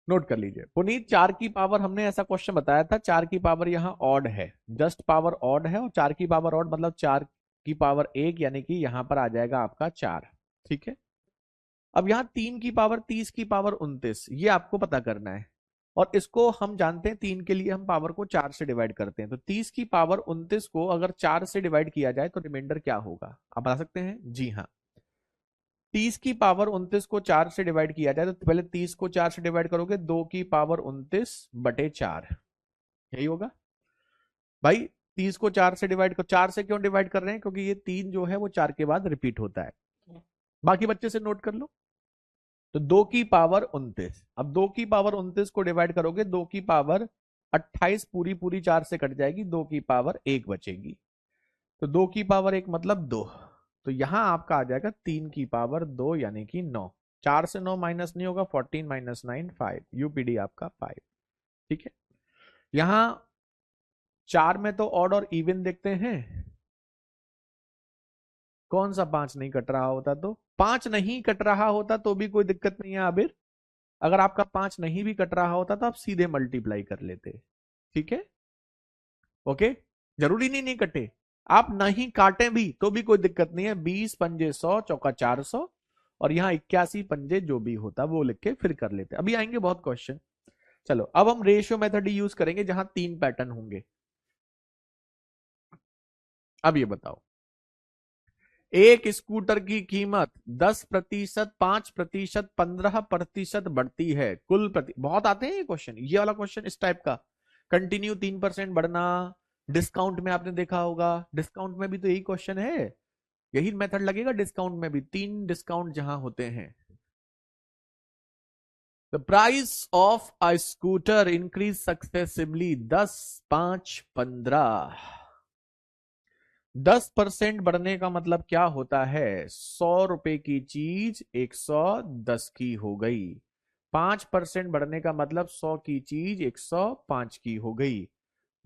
नोट कर लीजिए। पुनीत 4 की पावर, हमने ऐसा क्वेश्चन बताया था, 4 की पावर यहाँ ऑड है, जस्ट पावर ऑड है, और 4 की पावर ऑड मतलब 4 की पावर 1, यानी कि यहां पर आ जाएगा आपका 4, ठीक है। अब यहाँ 3 की पावर 30 की पावर 29, ये आपको पता करना है। और इसको हम जानते हैं 3 के लिए हम पावर को 4 से डिवाइड करते हैं। तो 30 की पावर 29 को अगर 4 से डिवाइड किया जाए तो रिमाइंडर क्या होगा, आप बता सकते हैं? जी हाँ, 30 की पावर 29 को 4 से डिवाइड किया जाए तो पहले 30 को 4 से डिवाइड करोगे, 2 की पावर 29/4, यही होगा भाई। 30 को 4 से डिवाइड कर, 4 से क्यों डिवाइड कर रहे हैं, क्योंकि ये 3 जो है वो 4 के बाद रिपीट होता है। बाकी बच्चे से नोट कर लो। तो 2 की पावर 29, अब 2 की पावर 29 को डिवाइड करोगे, 2 की पावर 28 पूरी पूरी 4 से कट जाएगी, 2 की पावर 1 बचेगी। तो 2 की पावर 1 मतलब 2। तो यहां आपका आ जाएगा 3 की पावर 2 यानी कि 9। 4 से 9 माइनस नहीं होगा, 14 माइनस 9 5, यूपीडी आपका 5, ठीक है। यहां 4 में तो ऑड और इवन देखते हैं, कौन सा 5 नहीं कट रहा होता, तो 5 नहीं कट रहा होता तो भी कोई दिक्कत नहीं है आबिर। अगर आपका 5 नहीं भी कट रहा होता तो आप सीधे मल्टीप्लाई कर लेते, ठीक है, ओके। जरूरी नहीं नहीं कटे, आप नहीं काटे भी तो भी कोई दिक्कत नहीं है। 20 पंजे 100, चौका 400, और यहाँ 81 पंजे जो भी होता वो लिख के फिर कर लेते। अभी आएंगे बहुत क्वेश्चन। चलो अब हम रेशियो मेथड यूज करेंगे जहां 3 पैटर्न होंगे। अब ये बताओ, एक स्कूटर की कीमत 10%, 5%, 15% बढ़ती है, कुल बहुत आते हैं ये क्वेश्चन, ये वाला क्वेश्चन इस टाइप का। कंटिन्यू 3% बढ़ना, डिस्काउंट में आपने देखा होगा, डिस्काउंट में भी तो यही क्वेश्चन है, यही मेथड लगेगा डिस्काउंट में भी, 3 डिस्काउंट जहां होते हैं। The price of a scooter increase successively 10, 5, 15। 10% बढ़ने का मतलब क्या होता है, 100 रुपए की चीज 110 की हो गई। 5% बढ़ने का मतलब 100 की चीज 105 की हो गई।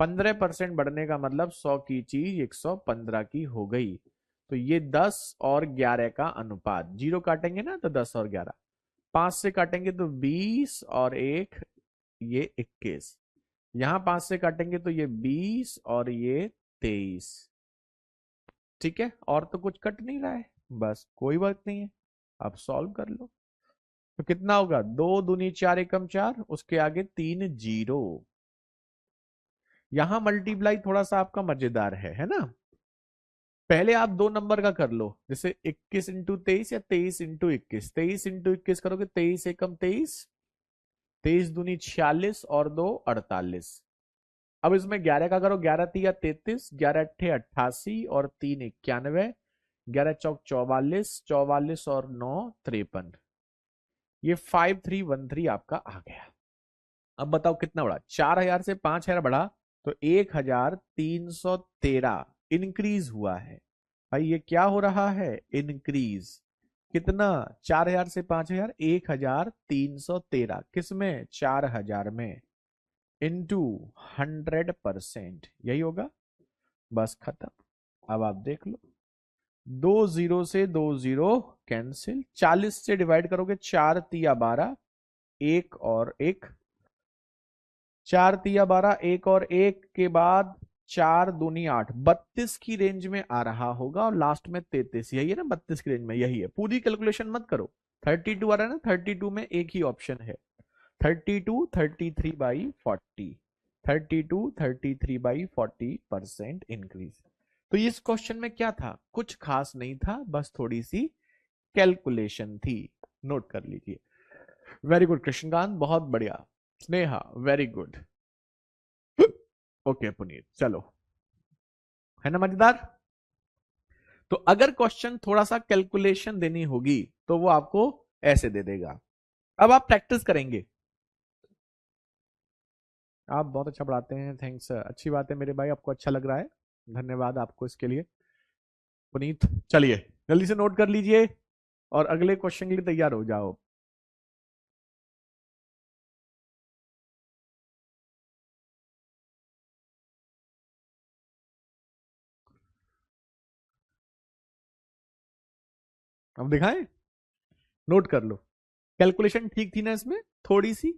15% बढ़ने का मतलब 100 की चीज 115 की हो गई। तो ये 10 और 11 का अनुपात, जीरो काटेंगे ना तो 10 और 11, 5 से काटेंगे तो 20 और 1 ये 21, यहां 5 से काटेंगे तो ये 20 और ये 23, ठीक है। और तो कुछ कट नहीं रहा है, बस कोई बात नहीं है, आप सॉल्व कर लो। तो कितना होगा, 2 दूनी 4 एकम 4, उसके आगे 3 जीरो। यहां मल्टीप्लाई थोड़ा सा आपका मजेदार है ना। पहले आप 2 नंबर का कर लो, जैसे 21 इंटू 23 या 23 इंटू 21, 23 इंटू 21 करोगे, 23 एकम 23, 23 दूनी 46 और 2 48। अब इसमें 11 का करो, 11 तिया 33, 11 अट्ठे 88 और 3 91, 11 चौक 44, 44 और 9 53। ये 5313 आपका आ गया। अब बताओ कितना बढ़ा, 4000 से 5000 बढ़ा तो 1313 इंक्रीज हुआ है। भाई ये क्या हो रहा है, इंक्रीज। कितना, 4,000 से 5,000, 1,313 किसमें, 4,000 में, इंटू 100%, यही होगा। बस खत्म। अब आप देख लो, 2 0 से 2 0 कैंसिल, 40 से डिवाइड करोगे, 4 तिया 12, एक और एक, 4 तिया 12, एक और एक के बाद 4 दूनी 8, 32 की रेंज में आ रहा होगा, और लास्ट में 33, यही है ना, 32 की रेंज में यही है। पूरी कैलकुलेशन मत करो, 32 आ रहा है ना, 32 में एक ही ऑप्शन है, 32 33/40, 32 33/40% इंक्रीज। तो इस क्वेश्चन में क्या था, कुछ खास नहीं था, बस थोड़ी सी कैलकुलेशन थी, नोट कर लीजिए। वेरी गुड कृष्णकांत, बहुत बढ़िया। Sneha very good. Okay Puneet, चलो, है ना मजेदार। तो अगर क्वेश्चन थोड़ा सा कैलकुलेशन देनी होगी तो वो आपको ऐसे दे देगा। अब आप प्रैक्टिस करेंगे। आप बहुत अच्छा पढ़ाते हैं, थैंक्स, अच्छी बात है मेरे भाई, आपको अच्छा लग रहा है, धन्यवाद आपको इसके लिए। पुनीत चलिए जल्दी से नोट कर लीजिए और अगले क्वेश्चन के लिए तैयार हो जाओ। अब दिखाएं, नोट कर लो, कैलकुलेशन ठीक थी ना इसमें, थोड़ी सी।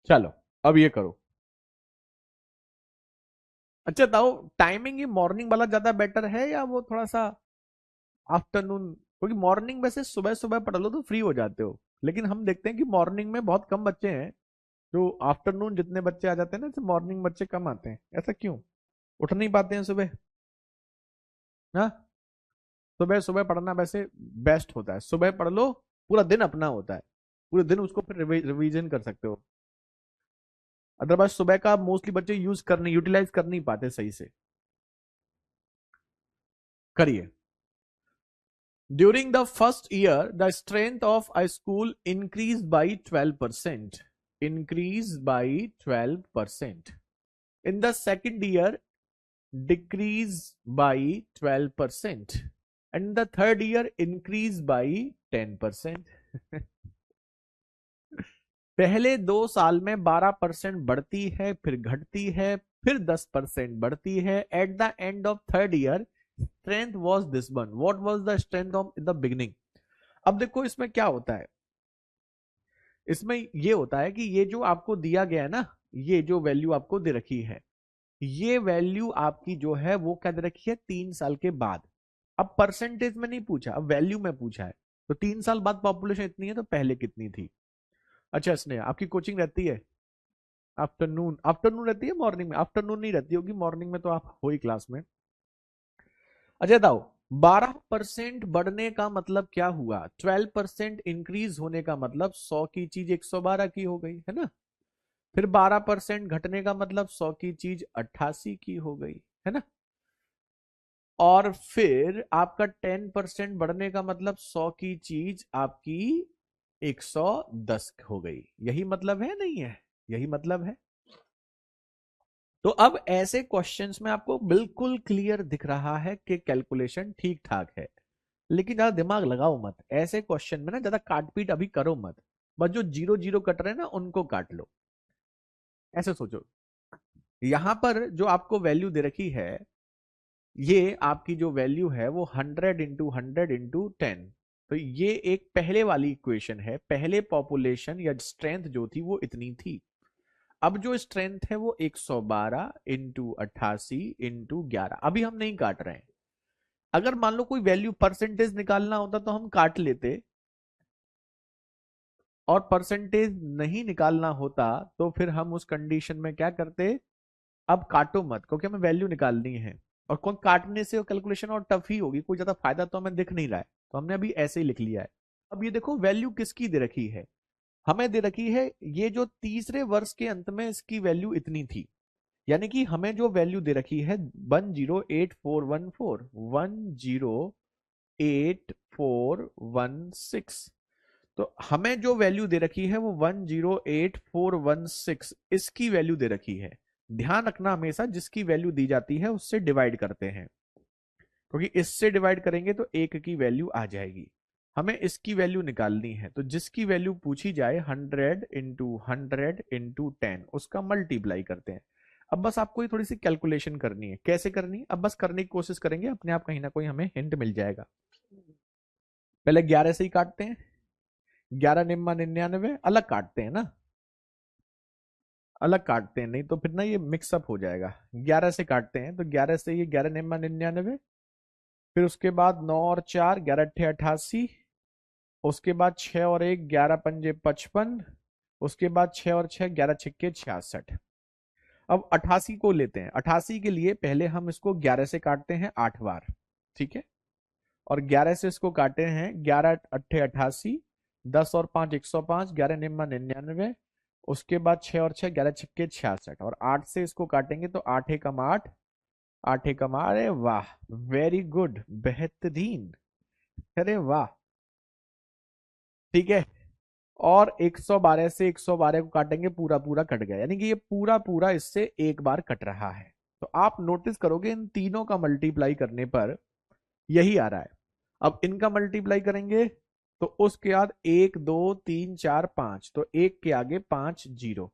चलो अब ये करो। अच्छा बताओ, टाइमिंग ये मॉर्निंग वाला ज्यादा बेटर है या वो थोड़ा सा आफ्टरनून, क्योंकि मॉर्निंग में से सुबह सुबह पढ़ लो तो फ्री हो जाते हो, लेकिन हम देखते हैं कि मॉर्निंग में बहुत कम बच्चे हैं, जो आफ्टरनून जितने बच्चे आ जाते हैं ना, तो मॉर्निंग बच्चे कम आते हैं, ऐसा क्यों, उठ नहीं पाते हैं सुबह। हाँ, सुबह सुबह पढ़ना वैसे बेस्ट होता है, सुबह पढ़ लो, पूरा दिन अपना होता है, पूरे दिन उसको फिर रिवीजन कर सकते हो। अदरवाइज सुबह का मोस्टली बच्चे यूटिलाइज कर नहीं पाते सही से। करिए। During the first year the strength of a school increase by 12%, increase by 12%. In the second year, decrease by 12%. And the third year, increase by 10%. पहले 2 साल में 12% बढ़ती है, फिर घटती है, फिर 10% बढ़ती है। At the end of third year strength was this one, what was the strength of in the beginning. अब देखो इसमें क्या होता है, इसमें ये होता है कि ये जो आपको दिया गया है ना, ये जो वैल्यू आपको दे रखी है, ये वैल्यू आपकी जो है वो क्या दे रखी है, 3 साल के बाद। अब परसेंटेज में नहीं पूछा, अब वैल्यू में पूछा है। तो 3 साल बाद पॉपुलेशन इतनी है, तो पहले कितनी थी। अच्छा स्नेहा, आपकी कोचिंग रहती है आफ्टरनून, आफ्टरनून रहती है, मॉर्निंग में, आफ्टरनून नहीं रहती होगी, मॉर्निंग में तो आप हो ही क्लास में। अच्छा बताओ, 12% बढ़ने का मतलब क्या हुआ, 12% इंक्रीज होने का मतलब 100 की चीज 112 की हो गई है ना, फिर 12% घटने का मतलब 100 की चीज 88 की हो गई, है ना, और फिर आपका 10% बढ़ने का मतलब 100 की चीज आपकी 110 हो गई, यही मतलब है नहीं है, यही मतलब है। तो अब ऐसे क्वेश्चंस में आपको बिल्कुल क्लियर दिख रहा है कि कैलकुलेशन ठीक ठाक है, लेकिन ज्यादा दिमाग लगाओ मत ऐसे क्वेश्चन में ना, ज्यादा काट पीट अभी करो मत, बस जो जीरो जीरो कट रहे हैं ना उनको काट लो। ऐसे सोचो, यहां पर जो आपको वैल्यू दे रखी है, ये आपकी जो वैल्यू है वो 100 × 100 × 10, तो ये एक पहले वाली इक्वेशन है, पहले पॉपुलेशन या स्ट्रेंथ जो थी वो इतनी थी। अब जो स्ट्रेंथ है वो 112 इंटू 88 × 11, अभी हम नहीं काट रहे हैं। अगर मान लो कोई वैल्यू परसेंटेज निकालना होता तो हम काट लेते, और परसेंटेज नहीं निकालना होता तो फिर हम उस कंडीशन में क्या करते, अब काटो मत क्योंकि हमें वैल्यू निकालनी है, और कौन काटने से कैलकुलेशन और टफ ही होगी, कोई ज्यादा फायदा तो हमें दिख नहीं रहा है, तो हमने अभी ऐसे ही लिख लिया है। अब ये देखो वैल्यू किसकी दे रखी है, हमें दे रखी है ये जो तीसरे वर्ष के अंत में इसकी वैल्यू इतनी थी, यानी कि हमें जो वैल्यू दे रखी है 108414, 108416, तो हमें जो वैल्यू दे रखी है वो 108416 इसकी वैल्यू दे रखी है। ध्यान रखना हमेशा जिसकी वैल्यू दी जाती है उससे डिवाइड करते हैं, क्योंकि इससे डिवाइड करेंगे तो एक की वैल्यू आ जाएगी। हमें इसकी वैल्यू निकालनी है, तो जिसकी वैल्यू पूछी जाए 100 × 100 × 10 उसका मल्टीप्लाई करते हैं। अब बस आपको ये थोड़ी सी कैलकुलेशन करनी है, कैसे करनी है अब बस करने की कोशिश करेंगे, अपने आप कहीं ना कोई हमें हिंट मिल जाएगा। पहले 11 से ही काटते हैं, 11 निम्मा 99 अलग काटते हैं ना, अलग काटते हैं, नहीं तो फिर ना ये मिक्सअप हो जाएगा। 11 से काटते हैं, तो 11 से ये 11 निम्मा 99, फिर उसके बाद 9 और 4 11 अट्ठे 88, उसके बाद 6 और 1 11 पंजे 55, उसके बाद 6 और 6 11 छिक्के 66। अब 88 को लेते हैं, 88 के लिए पहले हम इसको 11 से काटते हैं 8 बार, ठीक है, और 11 से इसको काटे हैं 11 अट्ठे 88, 10 और 5 105, 11 निम्मा 99, उसके बाद 6 और 6 11 छिक्के 66, और 8 से इसको काटेंगे तो 8 एकम 8, 8 एकम, अरे वाह, वेरी गुड, बेहतरीन, अरे वाह, ठीक है। और 112 से 112 को काटेंगे, पूरा पूरा कट गया, यानी कि ये पूरा पूरा इससे एक बार कट रहा है। तो आप नोटिस करोगे इन तीनों का मल्टीप्लाई करने पर यही आ रहा है। अब इनका मल्टीप्लाई करेंगे तो उसके बाद 1 2 3 4 5, तो एक के आगे 5 जीरो,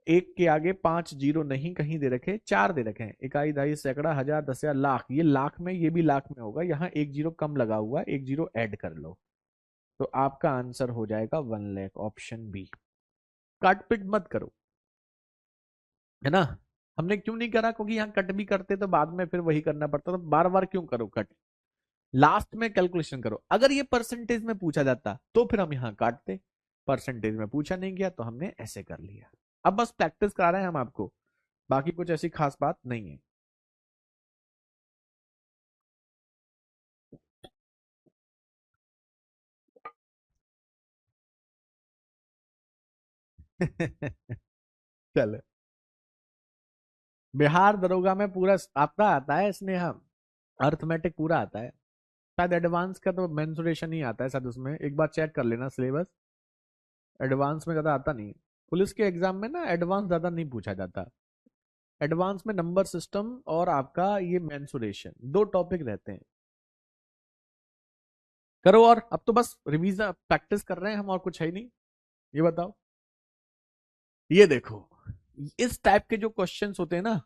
एक के आगे 5 जीरो नहीं कहीं दे रखे, 4 दे रखे हैं, इकाई दहाई सैकड़ा हजार दस हजार लाख, ये लाख में, ये भी लाख में होगा, यहाँ एक जीरो कम लगा हुआ है, एक जीरो ऐड कर लो, तो आपका आंसर हो जाएगा 1 लाख, ऑप्शन बी। काटपिट मत करो, है ना। हमने क्यों नहीं करा, क्योंकि यहाँ कट भी करते तो बाद में फिर वही करना पड़ता, तो बार बार क्यों करो कट, लास्ट में कैलकुलेशन करो। अगर ये परसेंटेज में पूछा जाता तो फिर हम यहाँ काटते, परसेंटेज में पूछा नहीं गया तो हमने ऐसे कर लिया। अब बस प्रैक्टिस करा रहे हैं हम आपको, बाकी कुछ ऐसी खास बात नहीं है। चलो, बिहार दरोगा में पूरा आता आता है स्नेहा, अर्थमेटिक पूरा आता है, शायद एडवांस का तो मेंसुरेशन ही आता है शायद, उसमें एक बार चेक कर लेना सिलेबस, एडवांस में ज्यादा आता नहीं। पुलिस के एग्जाम में ना एडवांस ज्यादा नहीं पूछा जाता, एडवांस में नंबर सिस्टम और आपका ये मेंसुरेशन दो टॉपिक रहते हैं। करो, और अब तो बस रिवीजन प्रैक्टिस कर रहे हैं हम, और कुछ है ही नहीं। ये बताओ, ये देखो, इस टाइप के जो क्वेश्चंस होते हैं ना,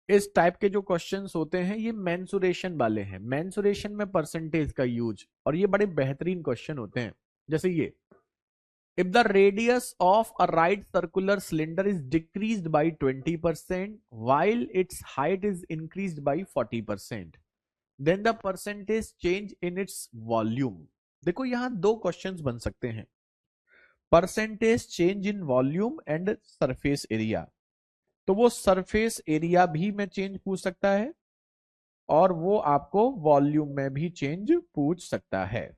इस टाइप के जो क्वेश्चंस होते हैं ये मेंसुरेशन वाले हैं, मेंसुरेशन में परसेंटेज का यूज, और ये बड़े बेहतरीन क्वेश्चन होते हैं। जैसे ये, if the radius of a right circular cylinder is decreased by 20% while its height is increased by 40%, then the percentage change in its volume। देखो यहां दो क्वेश्चंस बन सकते हैं, percentage change in volume and surface area. तो वो सरफेस एरिया भी में चेंज पूछ सकता है, और वो आपको वॉल्यूम में भी चेंज पूछ सकता है।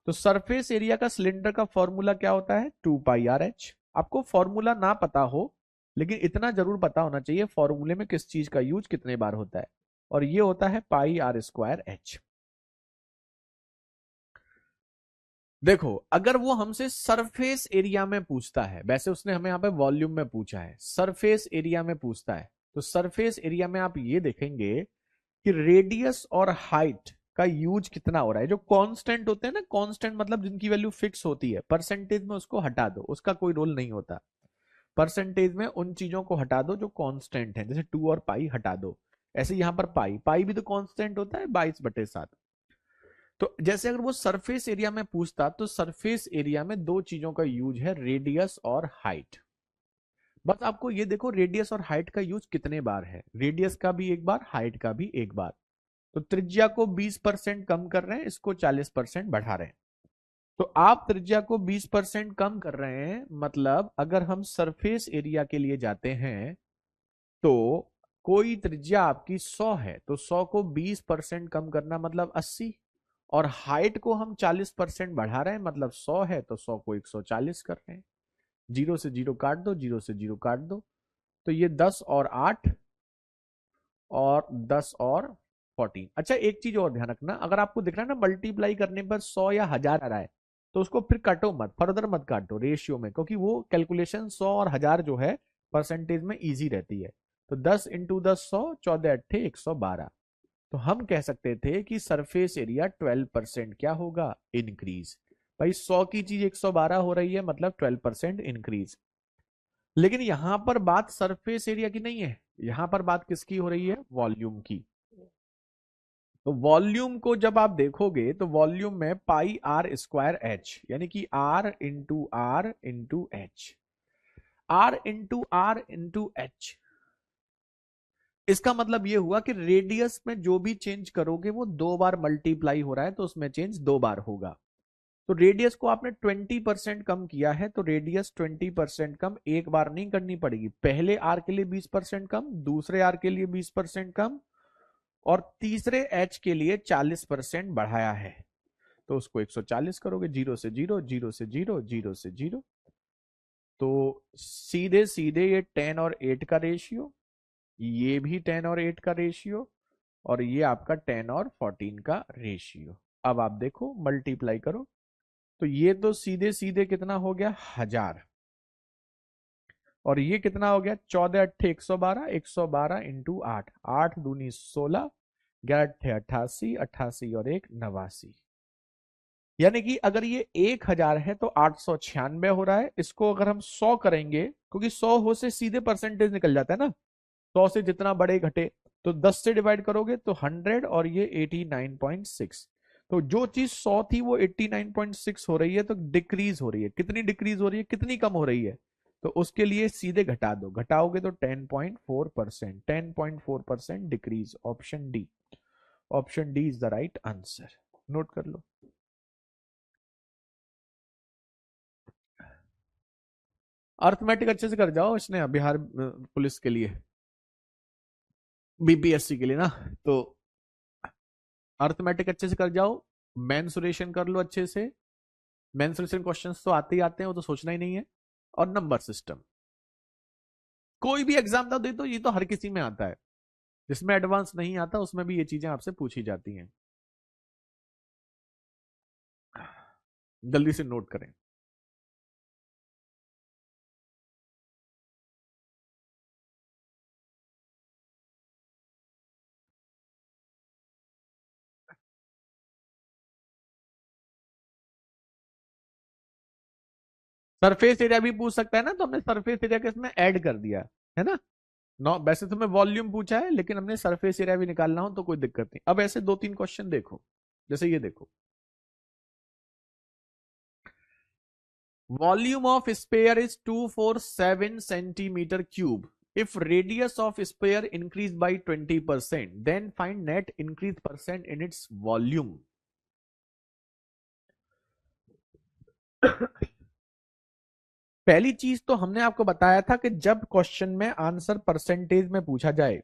तो सरफेस एरिया का सिलेंडर का फॉर्मूला क्या होता है, 2πRH। आपको फॉर्मूला ना पता हो, लेकिन इतना जरूर पता होना चाहिए फॉर्मूले में किस चीज का यूज कितने बार होता है, और ये होता है πr²h। देखो, अगर वो हमसे सरफेस एरिया में पूछता है, वैसे उसने हमें यहाँ पे वॉल्यूम में पूछा है, सरफेस एरिया में पूछता है, तो सरफेस एरिया में आप ये देखेंगे कि रेडियस और हाइट का यूज कितना हो रहा है। जो कांस्टेंट होते हैं ना, कांस्टेंट मतलब जिनकी वैल्यू फिक्स होती है, परसेंटेज में उसको हटा दो, उसका कोई रोल नहीं होता। परसेंटेज में उन चीजों को हटा दो जो कांस्टेंट है, जैसे 2 और पाई हटा दो। ऐसे यहां पर पाई, पाई भी तो कांस्टेंट होता है, 22/7। तो जैसे अगर वो सरफेस एरिया में पूछता, तो सरफेस एरिया में दो चीजों का यूज है, रेडियस और हाइट। बस आपको ये देखो रेडियस और हाइट का यूज कितने बार है, रेडियस का भी एक बार, हाइट का भी एक बार। तो त्रिज्या को 20% कम कर रहे हैं, इसको 40% बढ़ा रहे हैं। तो आप त्रिज्या को 20% कम कर रहे हैं, मतलब अगर हम सरफेस एरिया के लिए जाते हैं तो कोई त्रिज्या आपकी 100 है, तो 100 को 20% कम करना मतलब 80, और हाइट को हम 40% बढ़ा रहे हैं, मतलब 100 है तो 100 को 140 कर रहे हैं। जीरो से जीरो काट दो, जीरो से जीरो काट दो, तो ये 10 और 8 और 10 और 14। अच्छा एक चीज और ध्यान रखना, अगर आपको दिख रहा है ना मल्टीप्लाई करने पर 100 या 1000 आ रहा है, तो उसको फिर काटो मत, फर्दर मत काटो रेशियो में, क्योंकि वो कैलकुलेशन 100 और 1000 जो है परसेंटेज में इजी रहती है। तो 10 इंटू 10 100, 14 अट्ठे 112। तो हम कह सकते थे कि सरफेस एरिया 12% क्या होगा, इंक्रीज। भाई 100 की चीज 112 हो रही है, मतलब 12% इंक्रीज। लेकिन यहां पर बात सरफेस एरिया की नहीं है, यहां पर बात किसकी हो रही है, वॉल्यूम की। तो वॉल्यूम को जब आप देखोगे तो वॉल्यूम में पाई आर स्क्वायर एच, यानी कि r into h, r into h. इसका मतलब ये हुआ कि रेडियस में जो भी चेंज करोगे वो 2 बार मल्टीप्लाई हो रहा है, तो उसमें चेंज 2 बार होगा। तो रेडियस को आपने 20% कम किया है, तो रेडियस 20% कम एक बार नहीं करनी पड़ेगी, पहले आर के लिए 20% कम, दूसरे आर के लिए 20% कम, और तीसरे एच के लिए 40% बढ़ाया है। तो उसको 140 करोगे, 0 से 0, 0 से 0, 0 से 0। तो सीधे सीधे ये 10 और 8 का रेशियो, ये भी 10 और 8 का रेशियो, और ये आपका 10 और 14 का रेशियो। अब आप देखो मल्टीप्लाई करो, तो ये तो सीधे सीधे कितना हो गया, 1000, और ये कितना हो गया, 14 अट्ठे 112, 112 इंटू 8, 8 दूनी 16, 11 अट्ठे 88, 88 और 1 89। यानी कि अगर ये 1000 है तो 896 हो रहा है। इसको अगर हम 100 करेंगे, क्योंकि 100 हो से सीधे परसेंटेज निकल जाता है ना, 100 से जितना बढ़े घटे, तो 10 से डिवाइड करोगे तो 100, और ये 89.6। तो जो चीज 100 थी वो 89.6 हो रही है, तो डिक्रीज हो रही है। कितनी डिक्रीज हो रही है, कितनी कम हो रही है, तो उसके लिए सीधे घटा दो, घटाओगे तो 10.4%, 10.4% decrease. Option D, option D is the right answer. Note कर लो। अर्थमेटिक अच्छे से कर जाओ, इसने बिहार पुलिस के लिए, बीपीएससी के लिए ना, तो अर्थमेटिक अच्छे से कर जाओ, मेंसुरेशन कर लो अच्छे से। मेंसुरेशन क्वेश्चंस तो आते ही आते हैं, वो तो सोचना ही नहीं है। और नंबर सिस्टम, कोई भी एग्जाम था दे, तो ये तो हर किसी में आता है, जिसमें एडवांस नहीं आता उसमें भी ये चीजें आपसे पूछी जाती हैं। जल्दी से नोट करें। सरफेस एरिया भी पूछ सकता है ना, तो हमने सरफेस एरिया के इसमें ऐड कर दिया है ना। नौ, वैसे तो मैं वॉल्यूम पूछा है, लेकिन हमने सरफेस एरिया भी निकालना हो तो कोई दिक्कत नहीं। अब ऐसे 2-3 क्वेश्चन देखो, जैसे ये देखो, volume of spare is 247 centimetre cube. If radius of sphere increased by 20%, then find net increase percent in its volume. पहली चीज तो हमने आपको बताया था कि जब क्वेश्चन में आंसर परसेंटेज में पूछा जाए,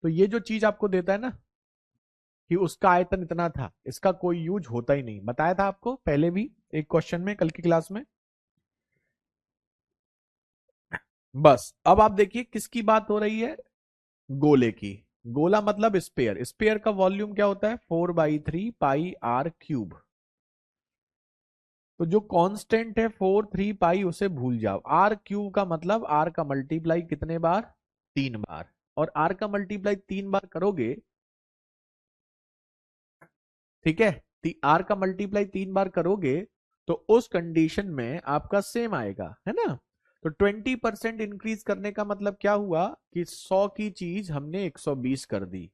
तो ये जो चीज आपको देता है ना कि उसका आयतन इतना था, इसका कोई यूज होता ही नहीं, बताया था आपको पहले भी एक क्वेश्चन में कल की क्लास में। बस अब आप देखिए किसकी बात हो रही है, गोले की। गोला मतलब स्पेयर, स्पेयर का वॉल्यूम क्या होता है, 4/3 पाई r क्यूब। तो जो कांस्टेंट है 4/3 पाई उसे भूल जाओ, आर क्यूब का मतलब आर का मल्टीप्लाई कितने बार, 3 बार। और आर का मल्टीप्लाई 3 बार करोगे, ठीक है, आर का मल्टीप्लाई 3 बार करोगे, तो उस कंडीशन में आपका सेम आएगा, है ना। तो 20% इंक्रीज करने का मतलब क्या हुआ कि 100 की चीज हमने 120 कर दी,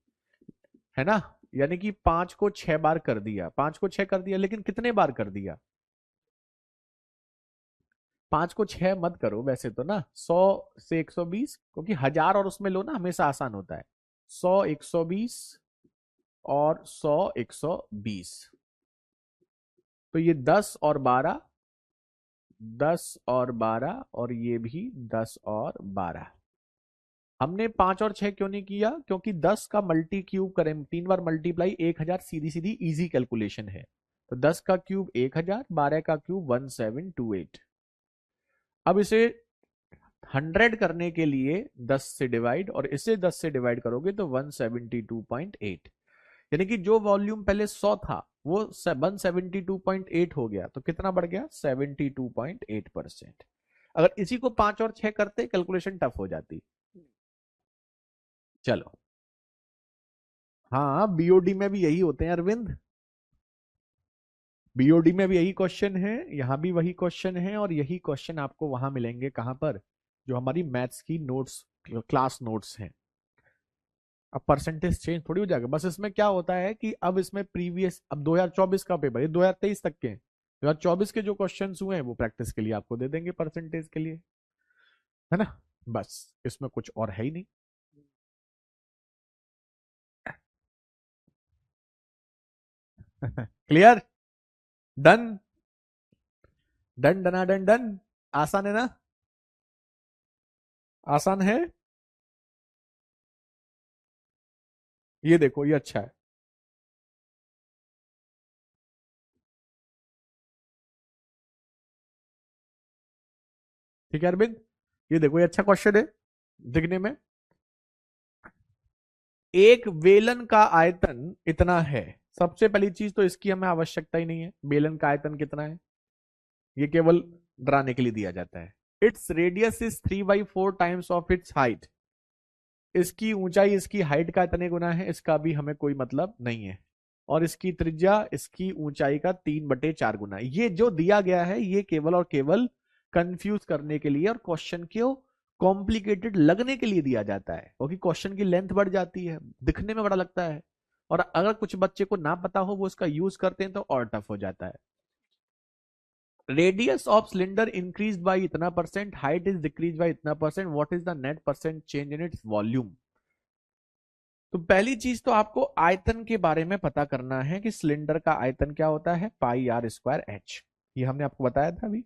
है ना। यानी कि 5 को 6 बार कर दिया, 5 को 6 कर दिया, लेकिन कितने बार कर दिया, 5 को 6 मत करो वैसे तो ना, 100 से 120, क्योंकि 1000 और उसमें लो ना, हमेशा आसान होता है। 100 120 और 100 120, तो ये 10 और 12, 10 और 12, और ये भी 10 और 12। हमने 5 और 6 क्यों नहीं किया, क्योंकि 10 का मल्टी क्यूब करें 3 बार मल्टीप्लाई 1000, सीधी सीधी इजी कैलकुलेशन है। तो 10 का क्यूब 1000, 12 का क्यूब 1728। अब इसे 100 करने के लिए 10 से डिवाइड, और इसे 10 से डिवाइड करोगे तो 172.8, यानी कि जो वॉल्यूम पहले 100 था वो 172.8 हो गया, तो कितना बढ़ गया 72.8%। अगर इसी को 5 और 6 करते कैलकुलेशन टफ हो जाती। चलो, हाँ बीओडी में भी यही होते हैं अरविंद, बीओडी में भी यही क्वेश्चन है, यहां भी वही क्वेश्चन है, और यही क्वेश्चन आपको वहां मिलेंगे कहां पर, जो हमारी मैथ्स की नोट्स, क्लास नोट्स हैं। अब परसेंटेज चेंज थोड़ी हो जाएगा, बस इसमें क्या होता है कि अब इसमें प्रीवियस, अब 2024 का पेपर, ये 2023 तक के 2024 के जो क्वेश्चंस हुए हैं वो प्रैक्टिस के लिए आपको दे देंगे परसेंटेज के लिए, है ना। बस इसमें कुछ और है ही नहीं। क्लियर, डन, डन डना डन डन। आसान है ना, आसान है। ये देखो ये अच्छा है, ठीक है अरविंद, ये देखो ये अच्छा क्वेश्चन है दिखने में। एक बेलन का आयतन इतना है, सबसे पहली चीज तो इसकी हमें आवश्यकता ही नहीं है, बेलन का आयतन कितना है ये केवल डराने के लिए दिया जाता है। Its radius is 3/4 times of its height, इसकी ऊंचाई इसकी हाइट का इतने गुना है, इसका भी हमें कोई मतलब नहीं है। और इसकी त्रिज्या इसकी ऊंचाई का 3/4 गुना है। ये जो दिया गया है ये केवल और केवल कंफ्यूज करने के लिए और क्वेश्चन क्यों कॉम्प्लिकेटेड लगने के लिए दिया जाता है, क्योंकि क्वेश्चन की लेंथ बढ़ जाती है, दिखने में बड़ा लगता है, और अगर कुछ बच्चे को ना पता हो वो इसका यूज करते हैं तो और टफ हो जाता है। Radius of cylinder increase by इतना percent, height is decrease by इतना percent, what is the net percent change in its volume. तो पहली चीज तो आपको आयतन के बारे में पता करना है कि सिलेंडर का आयतन क्या होता है, पाई आर स्क्वायर एच, ये हमने आपको बताया था अभी।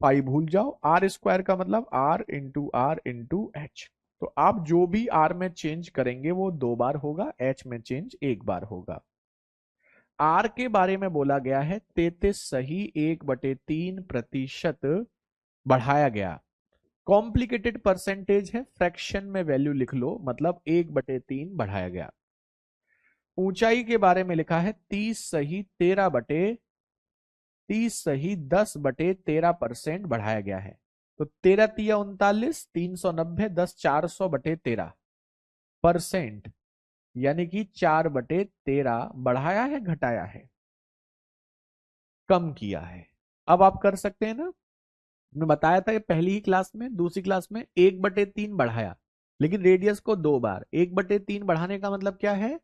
पाई भूल जाओ, आर स्क्वायर का मतलब आर इंटू एच, तो आप जो भी आर में चेंज करेंगे वो 2 बार होगा, एच में चेंज 1 बार होगा। आर के बारे में बोला गया है 33.1/3% बढ़ाया गया, कॉम्प्लिकेटेड परसेंटेज है, फ्रैक्शन में वैल्यू लिख लो, मतलब 1/3 बढ़ाया गया। ऊंचाई के बारे में लिखा है 30 सही 13% बढ़ाया गया है, तो 13 × 3 = 39, 390, 10 400/13%, यानी कि 4/13 बढ़ाया है घटाया है, कम किया है। अब आप कर सकते हैं ना, मैं बताया था कि पहली ही क्लास में, दूसरी क्लास में 1/3 बढ़ाया, लेकिन रेडियस को 2 बार, 1/3 बढ़ाने का मतलब क्या है,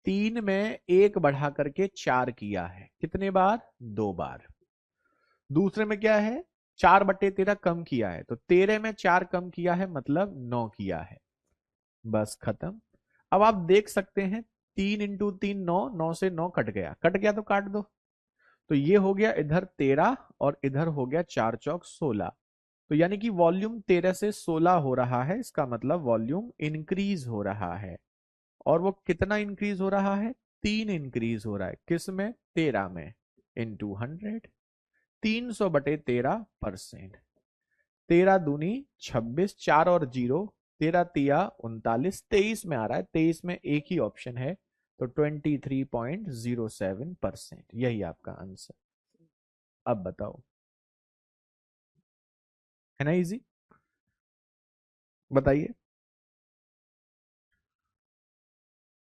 3 में 1 बढ़ा करके 4 किया है, कितने बार 2 बार। दूसरे में क्या है 4/13 कम किया है, तो 13 में 4 कम किया है मतलब 9 किया है, बस खत्म। अब आप देख सकते हैं 3 × 3 9, 9 से 9 कट गया, कट गया तो काट दो, तो ये हो गया इधर 13 और इधर हो गया 4 चौक 16, तो यानी कि वॉल्यूम 13 से 16 हो रहा है, इसका मतलब वॉल्यूम इंक्रीज हो रहा है। और वो कितना इंक्रीज हो रहा है, 3 इंक्रीज हो रहा है, किस में 13 में, इंटू 100, 300/13%, 13×2 = 26, 4 और 0, 13×3 = 39, 23 में आ रहा है, 23 में एक ही ऑप्शन है, तो 23.07%, यही आपका आंसर। अब बताओ, है ना इजी, बताइए,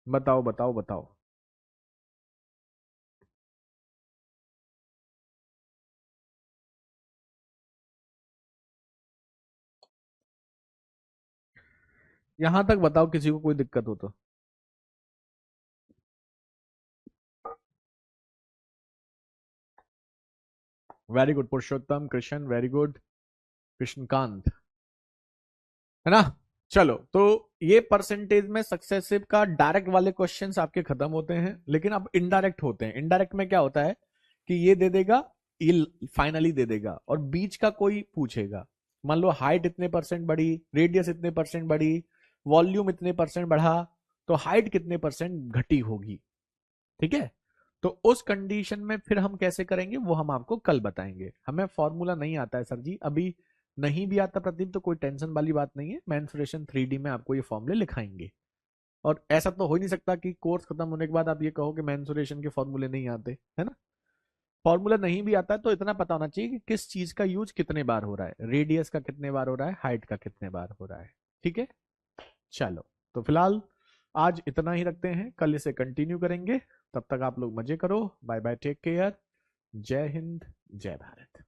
बताओ बताओ बताओ। यहां तक बताओ किसी को कोई दिक्कत हो तो। वेरी गुड पुरुषोत्तम, कृष्ण वेरी गुड, कृष्णकांत, है ना। चलो, तो ये परसेंटेज में सक्सेसिव का डायरेक्ट वाले क्वेश्चंस आपके खत्म होते हैं, लेकिन अब इनडायरेक्ट होते हैं। इनडायरेक्ट में क्या होता है कि ये दे देगा, ये फाइनली दे देगा, और बीच का कोई पूछेगा, मान लो हाइट इतने परसेंट बढ़ी, रेडियस इतने परसेंट बढ़ी, वॉल्यूम इतने परसेंट बढ़ा, तो हाइट कितने परसेंट घटी होगी, ठीक है। तो उस कंडीशन में फिर हम कैसे करेंगे वो हम आपको कल बताएंगे, हमें फॉर्मूला नहीं आता है सर जी, अभी नहीं भी आता प्रदीप तो कोई टेंशन वाली बात नहीं है, मेंसुरेशन 3D में आपको ये फॉर्मूले लिखाएंगे। और ऐसा तो हो ही नहीं सकता कि कोर्स खत्म होने के बाद आप ये कहो कि मेंसुरेशन के फॉर्मूले नहीं आते, है ना। फॉर्मूला नहीं भी आता है तो इतना पता होना चाहिए कि किस चीज का यूज कितने बार हो रहा है, रेडियस का कितने बार हो रहा है, हाइट का कितने बार हो रहा है। ठीक है, चलो, तो फिलहाल आज इतना ही रखते हैं, कल इसे कंटिन्यू करेंगे। तब तक आप लोग मजे करो, बाय बाय, टेक केयर, जय हिंद, जय भारत।